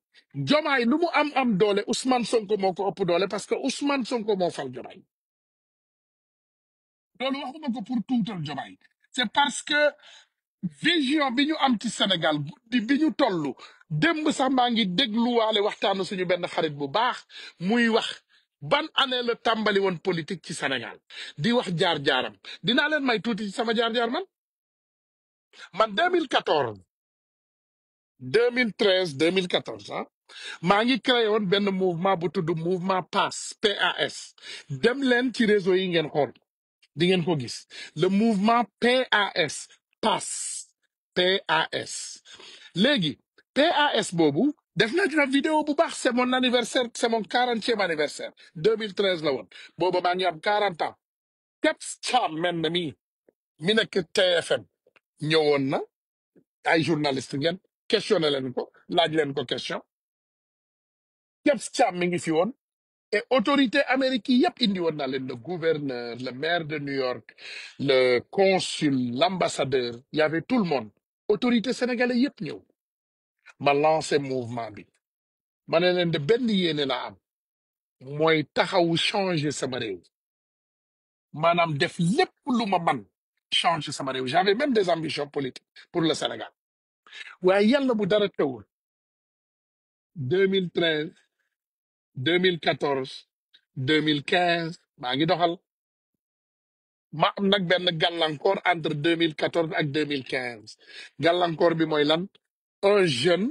jomaay lu mu am doole Ousmane Sonko moo ko ëpp doole parce que Ousmane Sonko moo fal jomaay loolu waxuma ko pour tuutal jomaay c'est parce que vision bi ñu am ci Sénégal guddi bi ñu toll démb sax maa ngi dégluwaale waxtaanu suñu benn xarit bu baax muy wax ban année la tàmbali woon politique ci Sénégal di wax jaar-jaaram dinaa leen may tuuti ci sama jaar-jaar man 2014 2013 2014 ah maa ngi créé woon benn mouvement bu tudd mouvement PAS dem leen ci réseau yi ngeen xool di ngeen ko gis le mouvement PAS PAS léegi PAS boobu def naa ci vidéo bu baax c'est mon anniversaire c'est mon 40e anniversaire 2013 la woon booba maa ngi am 40 ans Kebs Thiam men na mi nekk TFM ñëwoon na ay journaliste ngeen questionné leen ko laaj leen ko question Kebs Thiam mi ngi fi woon et autorité américaine yëpp indi woon na leen le gouverneur le maire de New York le consul l'ambassadeur il y avait tout le monde autorité sénégalais yëpp ñëw ma lancé mouvement bi ma ne leen de benn yéene la am mooy taxawu changer sama réew maanaam def lépp lu ma man changer sama réew j'avais même des ambitions politiques pour le Sénégal waaye yàlla bu dara teewul 2013 2014 2015 maa ngi doxal ma am nag benn gàllankoor entre 2014 ak 2015 gàllankoor bi mooy lan un jeune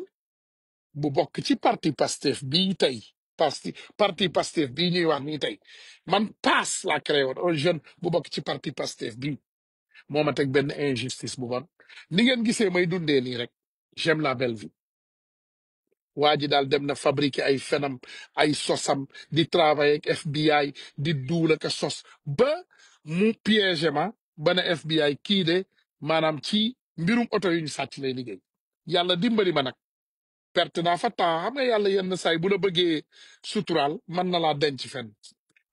bu bokk ci parti Pastef bii tey parti Pastef bii ñuy wax nii tey man paas la créé woon un jeune bu bokk ci parti Pastef bii moo ma teg benn injustice bu bon ni ngeen gisee may dundee nii rek j'aime la belle vie waa ji daal dem na fabriquer ay fenam ay sosam di travailler ak FBI di duul ak a sos ba mu piégé ma ba ne FBI kii de maanaam ci mbirum oto yu ñu sàcc lay liggéey yàlla dimbali ma nag perte naa fa temps xam nga yàlla yenn saay bu la bëggee suturaal mën na laa denc fenn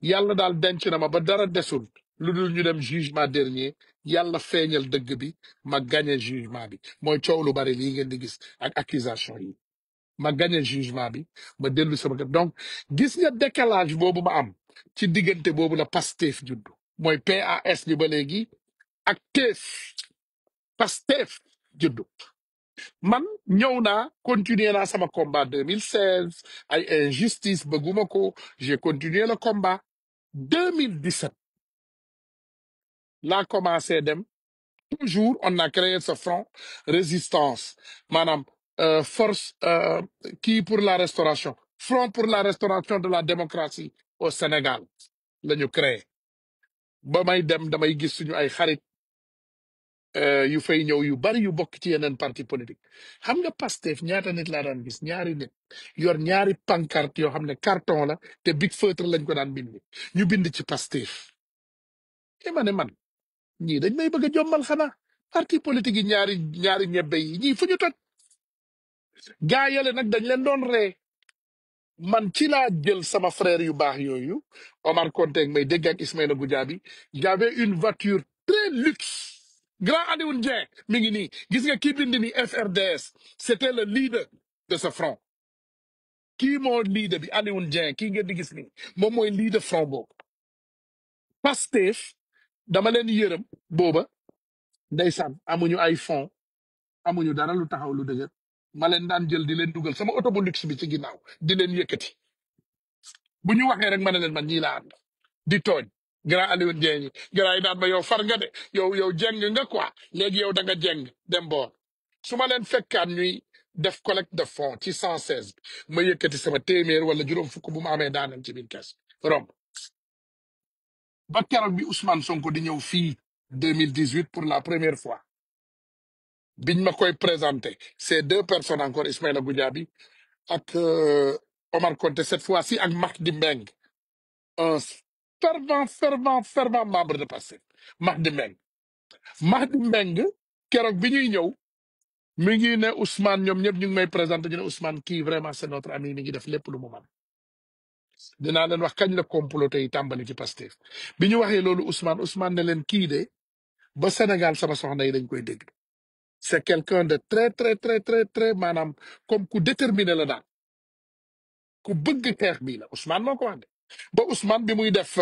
yàlla daal denc na ma ba dara desul lu dul ñu dem jugement dernier yàlla feeñal dëgg bi ma gagné jugement bi mooy coow lu bari lii ngeen di gis ak accusation yi ma gagné jugement bi ma dellu sama kër donc gis nga décalage boobu ma am ci diggante boobu la Pastef juddu mooy PAS bi ba léegi ak Pastef juddu man ñëw naa continuer naa sama combat 2016 ay injustice bëgguma ko j'ai continué le combat 2017 laa commencé dem toujours on a créé ce front résistance maanaam force qui pour la restauration front pour la restauration de la démocratie au Sénégal la ñu créé ba may dem damay gis suñu ay xarit yu fay ñëw yu bari yu bokk ci yeneen parti politique xam nga Pastef ñaata nit laa daan gis ñaari nit yor ñaari pancarte yoo xam ne carton la te big feutre lañ ko daan bind ñu bind ci Pastef te ma ne man ñii dañ may bëgg a jommal xanaa parti politique yi ñaari ñebbe yi ñii fu ñu toj gaa yale nag dañ leen doon ree man ci laa jël sama frère yu baax yooyu Omar Konté ak may dégg ak Ismaïla Goudiaby j'avais une voiture très luxe grand Alioune Dieng mi ngi nii gis nga kii bind ni FRDS c'était le leader de ce front kii moo leader bi Alioune Dieng kii ngeen di gis nii moom mooy leader front boobu Pastef dama leen yërëm booba ndeysaan amuñu ay fonds amuñu dara lu taxaw lu dëgër ma leen daan jël di leen dugal sama oto bu luxe bi ci ginnaaw di leen yëkkati bu ñu waxee rek ma ne leen man ñii laa ànd di tooñ grand Alioune Dieng grand yi naan ma yow far nga de yow jeng nga quoi léegi yow da nga jeng dem boor su ma leen fekkaan ñuy def collecte de fonds ci 116 ma yëkkati sama téeméer wala juróom fukk bu ma amee daanam ci biir kees romb ba keroog bi Ousmane Sonko di ñëw fii 2018 pour la première fois biñ ma koy présenté ces deux personnes encore Ismaïla Goudiaby ak Omar Konté cette fois-ci ak Mahdi Mbengue un fervent membre de Pastef Mahdi Mbengue keroog bi ñuy ñëw mi ngi ne Ousmane ñoom ñëpp ñu ngi may présenté ñu ne Ousmane kii vraiment c'est notre ami mi ngi def lépp lu mu man dinaa leen wax kañ la comploté yi tàmbali ci Pastef bi ñu waxee loolu Ousmane ne leen kii de ba Sénégal sama soxna yi dañ koy dégg c'est quelqu'un de très maanaam comme ku déterminé la daal ku bëgg xeex bii la Ousmane moo ko wax de ba Ousmane bi muy def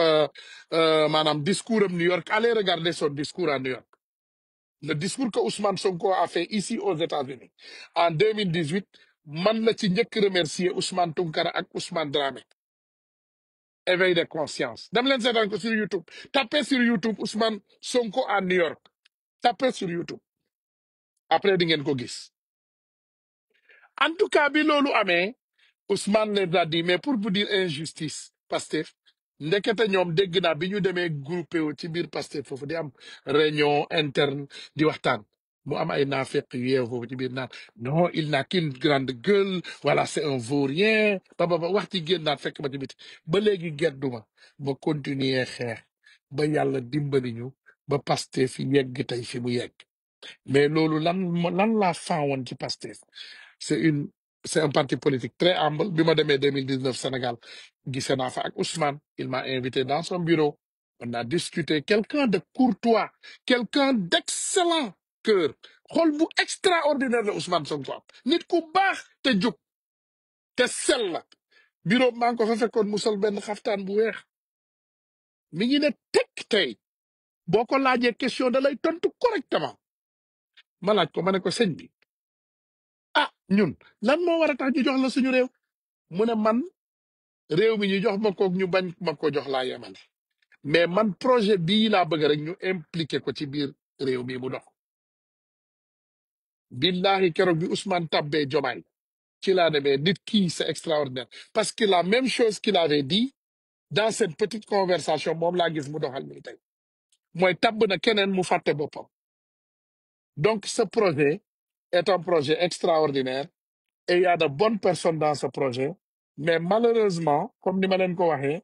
maanaam discours am New York allez regarder son discours à New York le discours que Ousmane Sonko a fait ici aux États-Unis en 2018 man la ci njëkk remercier Ousmane Tounkara ak Ousmane Dramé éveil de conscience dem leen seetaan ko sur YouTube tapez sur YouTube Ousmane Sonko à New York tapez sur YouTube après di ngeen ko gis en tout cas bi loolu amee Ousmane les a dit mais pour vous dire injustice Pastef ndekete ñoom dégg naa bi ñu demee groupé wu ci biir Pastef foofu di am réunion interne di waxtaan mu am ay naafeq yu yeew foofu ci biir naan non il n'a qu'une grande gueule voilà c'est un vaurien ba wax ci génn naat fekk ma ci biti ba léegi gedduma ba continuer xeex ba yàlla dimbali ñu ba Pastef yegg tey fi mu yegg mais loolu lan laa faawoon ci Pastef c'est une c'est un parti politique très humble bi ma demee 2019 Sénégal gisee naa fa ak Ousmane il m'a invité dans son bureau on a discuté quelqu'un de courtois quelqu'un d'excellent cœur xol bu extraordinaire la Ousmane Sonko am nit ku baax te jub te sell la bureau maa ngi ko fa fekkoon mu sol benn xaftaan bu weex mi ngi ne tekk tey boo ko laajee question da lay tontu correctement ma laaj ko ma ne ko sëñ bi ah ñun lan moo war a tax ñu jox la suñu réew mu ne man réew mi ñu jox ma koog ñu bañ ma ko jox laa yemale mais man projet bii laa bëgg rek ñu impliqué ko ci biir réew mi mu dox billahi keroog bi Ousmane tabbee Jomaay ci laa demee nit kii c'est extraordinaire parce que la même chose qu'il avait dit dans cette petite conversation moom laa gis mu doxal nii tey mooy tabb na keneen mu fàtte boppam donc ce projet est un projet extraordinaire et il y a de bonnes personnes dans ce projet mais malheureusement comme ni ma leen ko waxee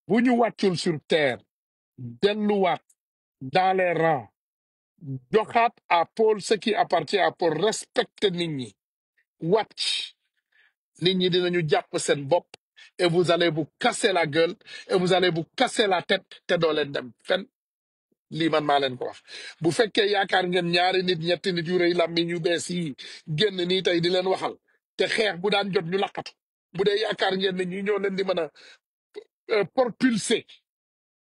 bu ñu wàccul sur terre delluwaat dans les rangs joxaat à Paul ce qui appartient à Paul respecter nit ñi wàcc nit ñi dinañu jàpp seen bopp et vous allez vous casser la gueule et vous allez vous casser la tête te doo leen dem fenn lii man maa leen ko wax bu fekkee yaakaar ngeen ñaari nit ñetti nit yu rëy làmmiñ yu bees yi génn nii tey di leen waxal te xeex bu daan jot ñu laqatu bu dee yaakaar ngeen ne ñi ñoo leen di mën a propulser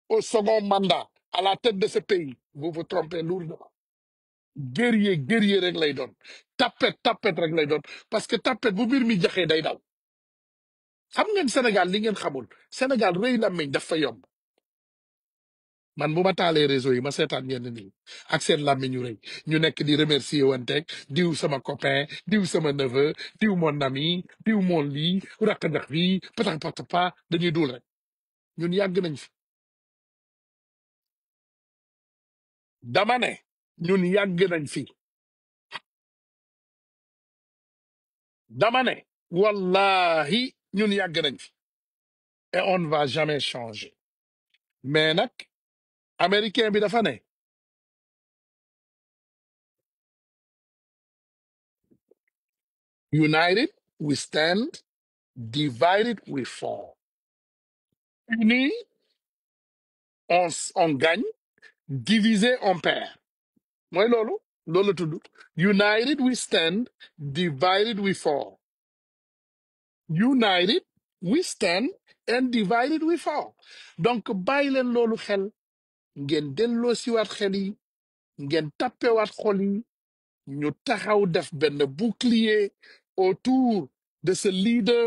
au second mandat à la tête de ce pays vous vous trompez lourdement guerrier rek lay doon tapet rek lay doon parce que tapet bu mbir mi jaxee day daw xam ngeen Sénégal li ngeen xamul Sénégal rëy làmmiñ daf fa yomb man bu ma taalee réseau yi ma seetaan ñenn nii ak seen làmmiñ ñu rëy ñu nekk di remercier wanteeg diw sama copain diw sama neveu diw mon ami diw mon lii raqadax fii patax patapa dañuy dul rek ñun yàgg nañ fi dama ne ñun yàgg nañ fi dama ne wallahi ñun yàgg nañ fi et on ne va jamais changer mais nag américain bi dafa ne united we stand divided we fall unis on gagne divisé on perd mooy loolu la tudd united we stand divided we fall united we stand and divided we fall donc bàyyi leen loolu xel ngeen delloo siwaat xel yi ngeen tappewaat xol yi ñu taxaw def benn bouclier autour de ce leader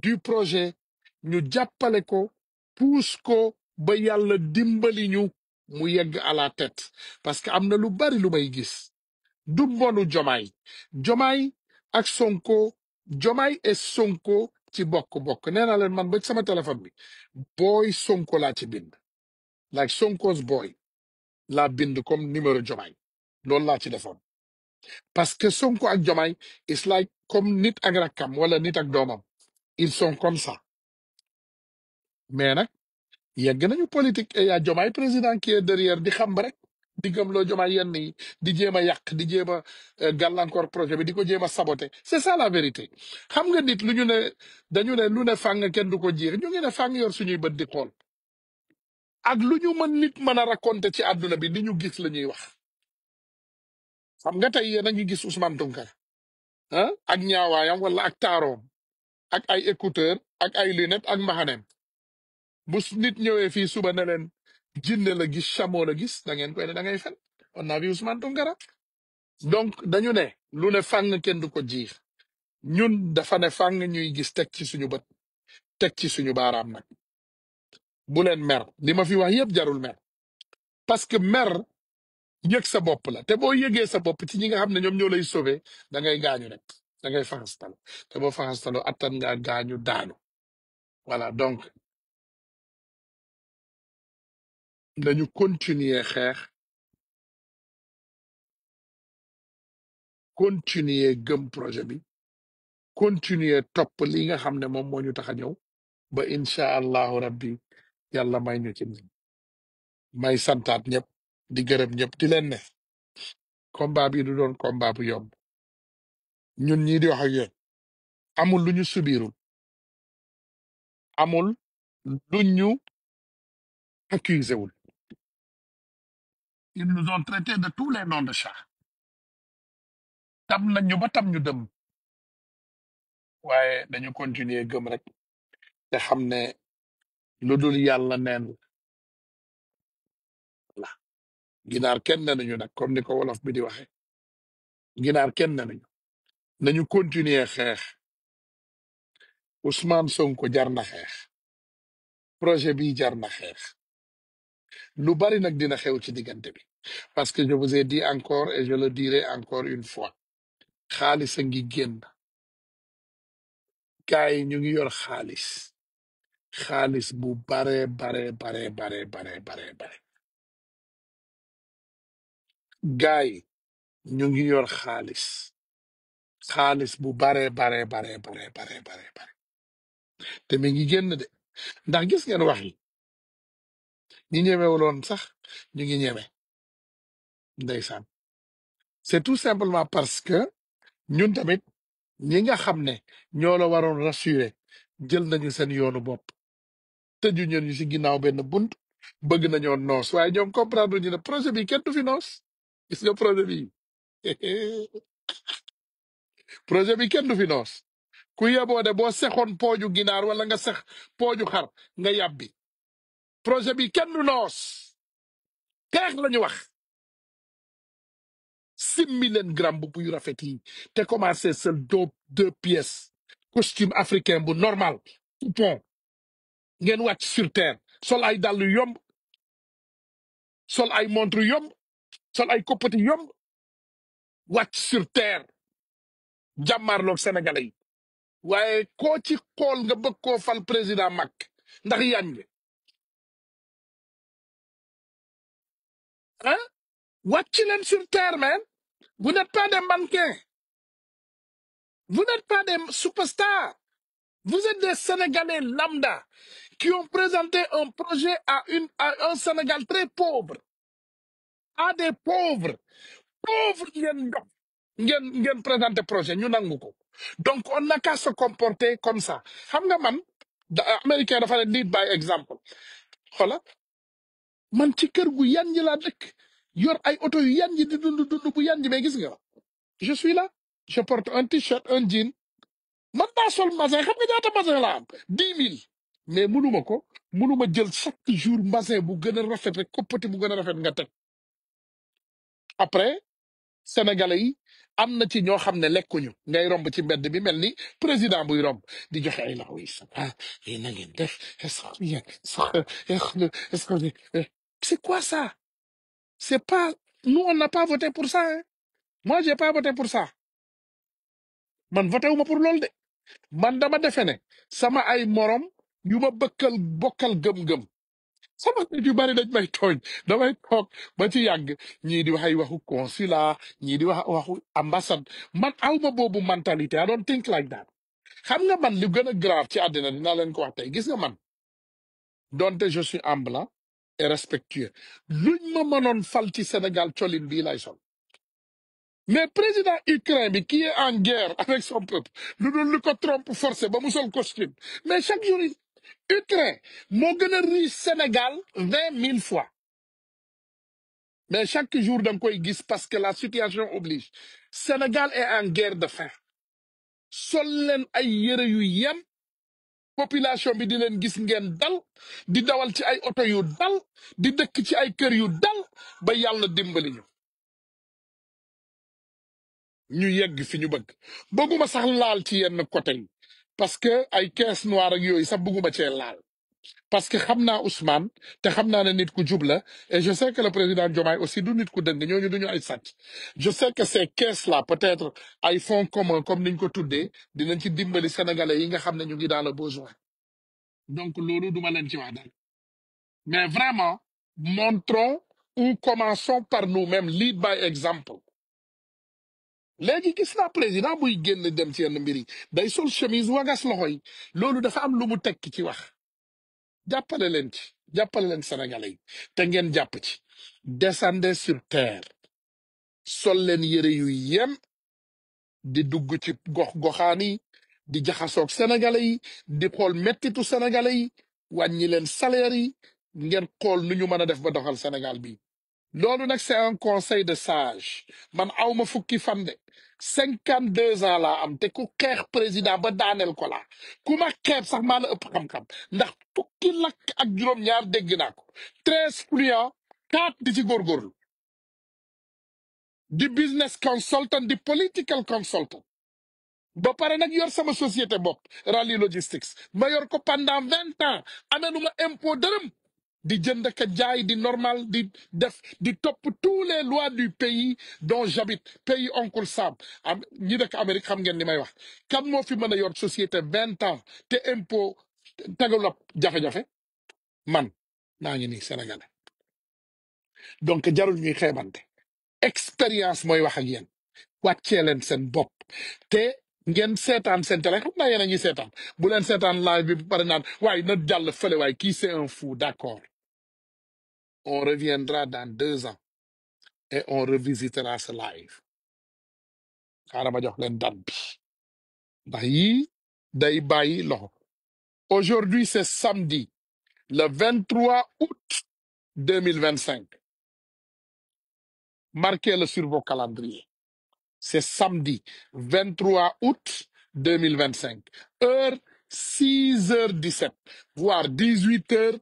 du projet ñu jàppale ko pousse ko ba yàlla dimbali ñu mu yegg à la tête parce que am na lu bari lu may gis du mbonu jomaay ak sonko jomaay et sonko ci bokk nee naa leen man ba sama téléphone bi booy sonko laa ci bind like sonko's boy laa bind comme numéro jomaay loolu laa ci defoon parce que sonko ak jomaay is like comme nit ak rakkam wala nit ak doomam ils sont comme ça mais nag yegg nañu politique et y a jomaay président qui est derrière di xam rek di gëmloo jomaay yenn yi di jéem a yàq di jéem a gàllankoor projet bi di ko jéem a saboter c'est ça la vérité xam nga nit lu ñu ne dañu ne lu ne fàng kenn du ko jiir ñu ngi ne fàng yor suñuy bët di xool ak lu ñu mën nit mën a raconter ci àdduna bi li ñu gis la ñuy wax xam nga tey yéen a ngi gis Ousmane Tounkara ah ak ñaawaayam wala ak taaroom ak ay écouteur ak ay lunette ak mbaxaneem bu nit ñëwee fii suba ne leen jinne la gis chameau la gis da ngeen koy ne da ngay fen on a vu Ousmane Tounkara donc dañu ne lu ne fàng kenn du ko jiir ñun dafa ne fàng ñuy gis teg ci suñu bët teg ci suñu baaraam nag bu leen mer li ma fi wax yëpp jarul mer parce que mer yëg sa bopp la te boo yëgee sa bopp ci ñi nga xam ne ñoom ñoo lay sauver da ngay gaañu rek da ngay faxastalu te boo faxastalu attan ngaa gaañu daanu voilà donc nañu continuer xeex continuer gëm projet bi continuer topp li nga xam ne moom moo ñu tax a ñëw ba incha allahu rabbi yàlla may ñu ci may santaat ñëpp di gërëm ñëpp di leen ne combat bi du doon combat bu yomb ñun ñii di wax ak yéen amul lu ñu subirul amul lu ñu accusé wul ils nous ont traité de tous les noms de chat tam nañ ñu ba tam ñu dem waaye dañu continuer gëm rek te xam ne lu dul yàlla neen la ginaar kenn nañu nag comme ni ko wolof bi di waxe ginaar kenn nañu nañu continuer xeex Ousmane Sonko jar na xeex projet bi jar na xeex lu bari nag dina xew ci diggante bi parce que je vous ai dit encore et je le dirai encore une fois xaalis a ngi génn gaay yi ñu ngi yor xaalis bu bare gaay yi ñu ngi yor xaalis bu bare te mi ngi génn de ndax gis ngeen wax yi ñi ñemewuloon sax ñu ngi ñeme ndeysaan c'est tout simplement parce que ñun tamit ñi nga xam ne ñoo la waroon rassurer jël nañu seen yoonu bopp tëju ñun ñu si ginnaaw benn bunt bëgg nañoo noos waaye ñoom comprendre ñu ne projet bi kenn du fi noos gis nga projet bi projet bi kenn du fi noos ku yeboo de boo sexoon pooju ginaar wala nga sex pooju xar nga yàbbi projet bi kenn du noos xeex la ñu wax simmi leen gram bu yu rafet yi te commencé seul deux pièces costume africain bu normal coupon ngeen wàcc sur terre sol ay dàll yu yomb sol ay montre yu yomb sol ay koppati yu yomb wàcc sur terre jàmmaarloog sénégalais yi waaye koo ci xool nga bëgg koo fal président Macky ndax yañ nga ah wàcc leen sur terre man vous n'êtes pas des mannequins vous n'êtes pas des superstars vous êtes des Sénégalais lambda qui ont présenté un projet à un Sénégal très pauvre à des pauvres pauvres ngeen présenté projet ñu nangu ko donc on n'a qu'à se comporter comme ça xam nga man américain dafa ne lead by example xola man ci kër gu yanji laa dëkk yor ay oto yu yanji di dund bu yanji mais gis nga je suis là je porte un t-shirt un jean man daa sol mbasin xam nga ñaata mbasin la am 10 000 mais mënuma jël chaque jour mbasin bu gën a rafet rek koppati bu gën a rafet nga teg après sénégalais yi am na ci ñoo xam ne lekkuñu ngay romb ci mbedd bi mel ni président buy romb di joxe ay loxo yi ça va et na ngeen def est-ce que c'est quoi ça c'est pas nous on n'a pas voté pour ça hein. Moi j'ai pas voté pour ça man voté wu ma pour loolu de man dama defe ne sama ay morom yu ma bokkal gëm-gëm sama nit yu bari dañ may tooñ damay toog ba ci yàgg ñii di wax ay waxu consulat ñii di wax waxu ambassade man awma boobu mentalité I don't think like that xam nga man li gën a grave ci àddina dinaa leen ko wax tey gis nga man donte je suis humble et respectueux luñ ma mënoon fal ci Sénégal colin bii lay sol mais président Ukraine bi qui est en guerre avec son peuple lu dul lu ko trompe forcé ba mu sol costume mais chaque jour Ukraine moo gën a riche Sénégal 20 000 fois mais chaque jour da nga koy gis parce que la situation oblige Sénégal est en guerre de faim sol leen ay yëre yu yem population bi di leen gis ngeen dal di dawal ci ay oto yu dal di dëkk ci ay kër yu dal ba yàlla dimbali ñu yegg fi ñu bëgguma sax laal ci yenn côté yi parce que ay caisse noire ak yooyu sax bëgguma cee laal parce que xam naa Ousmane te xam naa ne nit ku jub la et je sais que le président Diomaye aussi du nit ku dëng ñooñu duñu ay sàcc je sais que ces caisses là peut-être ay fonds communs comme niñ ko tuddee dinañ ci dimbali sénégalais yi nga xam ne ñu ngi dans le besoin donc loolu duma leen ci wax daal mais vraiment montrons ou commençons par nous-mêmes lead by example léegi gis naa président buy génn dem ci yenn mbir yi day sol chemise wagas loxo yi loolu dafa am lu mu tekki ci wax jàppale leen ci jàppale leen sénégalais yi te ngeen jàpp ci descendez sur terre sol leen yëre yu yem di dugg ci goxaan yi di jaxasoog sénégalais yi di xool mettitu sénégalais yi wàññi leen salaire yi ngeen xool nu ñu mën a def ba doxal Sénégal bi loolu nag c'est un conseil de sage man awma fukki fan de 52 ans laa am te ku xeex président ba daaneel ko laa ku ma xeeb sax maa la ëpp xam-xam ndax fukki lakk ak juróom-ñaar dégg naa ko 13 fluent 4 di ci góorgóorlu di business consultant di political consultant ba pare nag yor sama société bopp Rally Logistics ma yor ko pendant 20 ans amee nu ma impôt dërëm di jënd ka jaay di normal di topp tous les lois du pays dont j'habite pays oncle Sam am ñi dëkk Amérique xam ngeen ni may wax kan moo fi mën a yor société 20 ans te impôt tegalop jafe-jafe man maa ngi nii Sénégalais donc jarul ñuy xeebante expérience mooy wax ak yéen wàccee leen seen bopp te ngeen seetaan seen télé xam naa yéen a ngi seetaan bu leen seetaan live bi bu pare naan waaye na jàll fële waaye kii c'est un fou d'accord on reviendra dans 2 ans et on revisitera ce live xaaral ma jox leen date bi ndax yii day bàyyi loxo aujourd'hui c'est samedi le 23 août 2025 marquez-le sur vos calendriers c'est samedi 23 août 2025 heure 6h17 voire 18h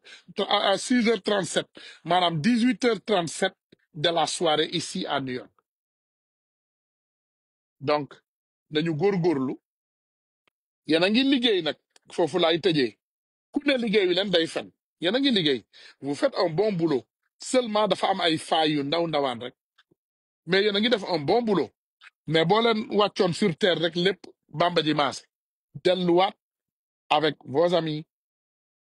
à 6h37 maanaam 18h37 de la soirée ici à New York donc nañu góorgóorlu yéen a ngi liggéey nag foofu laay tëjee ku ne liggéeyu leen day fen yéen a ngi liggéey vous faites un bon boulot seulement dafa am ay failles yu ndaw ndawaan rek mais yéen a ngi def un bon boulot mais boo leen wàccoon sur terre rek lépp bamba ji maase delluwaat avec vos amis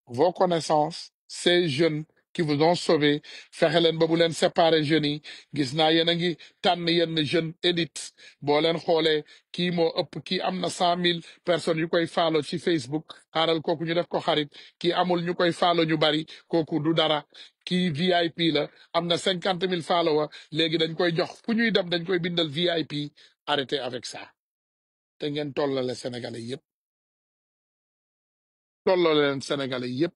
vos connaissances ces jeunes qui vous ont sauvé fexe leen ba bu leen séparer jeunes yi gis naa yéen a ngi tànn yenn jeune élite boo leen xoolee kii moo ëpp kii am na 100 000 personnes yu koy faalo ci Facebook xaaral kooku ñu def ko xarit kii amul ñu koy faalo ñu bari kooku du dara kii VIP la am na 50 000 followers léegi dañ koy jox fu ñuy dem dañ koy bindal VIP arrêtez avec ça te ngeen tollale Sénégalais yëpp tollale leen Sénégalais yëpp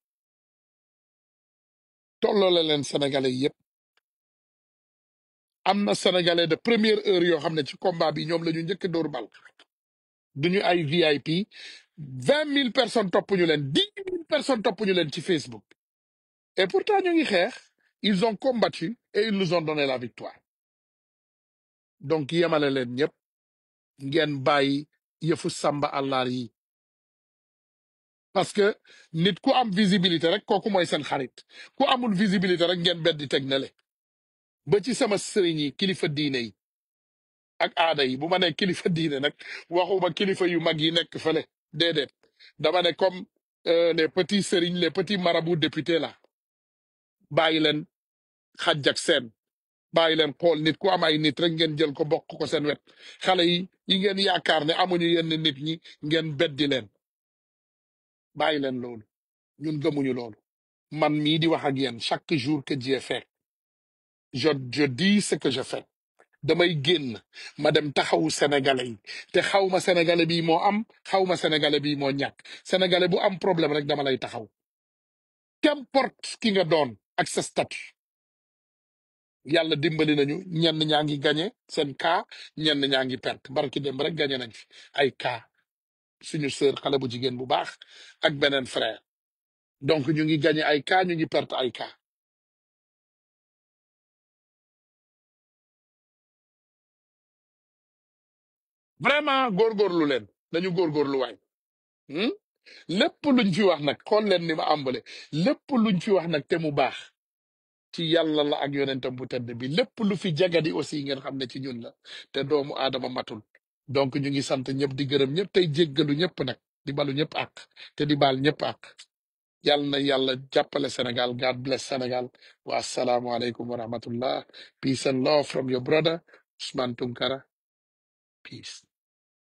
tollale leen Sénégalais yëpp am na Sénégalais de première heure yoo xam ne ci combat bi ñoom la ñu njëkk a dóor bal duñu ay VIP 20 000 personnes topp ñu leen 10 000 personnes topp ñu leen ci Facebook et pourtant ñu ngi xeex ils ont combattu et ils nous ont donné la victoire donc yemale leen ñëpp ngeen bàyyi yëfu samba àllaar yi parce que nit ku am visibilité rek kooku mooy seen xarit ku amul visibilité rek ngeen beddi teg na le ba ci sama sëriñ yi kilifa diine yi ak aada yi bu ma nee kilifa diine nag waxuma kilifa yu mag yi nekk fële déedéet dama ne comme les petits sëriñ les petits marabouts députés là bàyyi leen xàjj ak seen bàyyi leen xool nit ku am ay nit rek ngeen jël ko bokk ko seen wet xale yi ngeen yaakaar ne amuñu yenn nit ñi ngeen beddi leen bàyyi leen loolu ñun gëmuñu loolu man mii di wax ak yéen chaque jour que Dieu fait je dis ce que je fais damay génn ma dem taxawu sénégalais yi te xaw ma sénégalais bii moo am xaw ma sénégalais bii moo ñàkk sénégalais bu am problème rek dama lay taxaw qu'importe ki nga doon ak sa statut yàlla dimbali nañu ñenn ñaa ngi gagné seen cas ñenn ñaa ngi perte barki dem rek gagné nañ fi ay cas suñu sœur xale bu jigéen bu baax ak beneen frère donc ñu ngi gagné ay cas ñu ngi perte ay cas vraiment góorgóorlu leen nañu góorgóorlu waay hmm? lépp luñ fi wax nag xool leen ni ma ambale lépp luñ fi wax nag te mu baax ci yàlla la ak yonentam bu tedd bi lépp lu fi jagadi aussi ngeen xam ne ci ñun la te doomu aadama matul donc ñu ngi sant ñëpp di gërëm ñëpp tey jéggalu ñëpp nag di balu ñëpp ak te di baal ñëpp ak yàlla na yàlla jàppale Sénégal God bless Sénégal wa assalaamu aleykum wa rahmatullah peace and love from your brother Ousmane Tounkara peace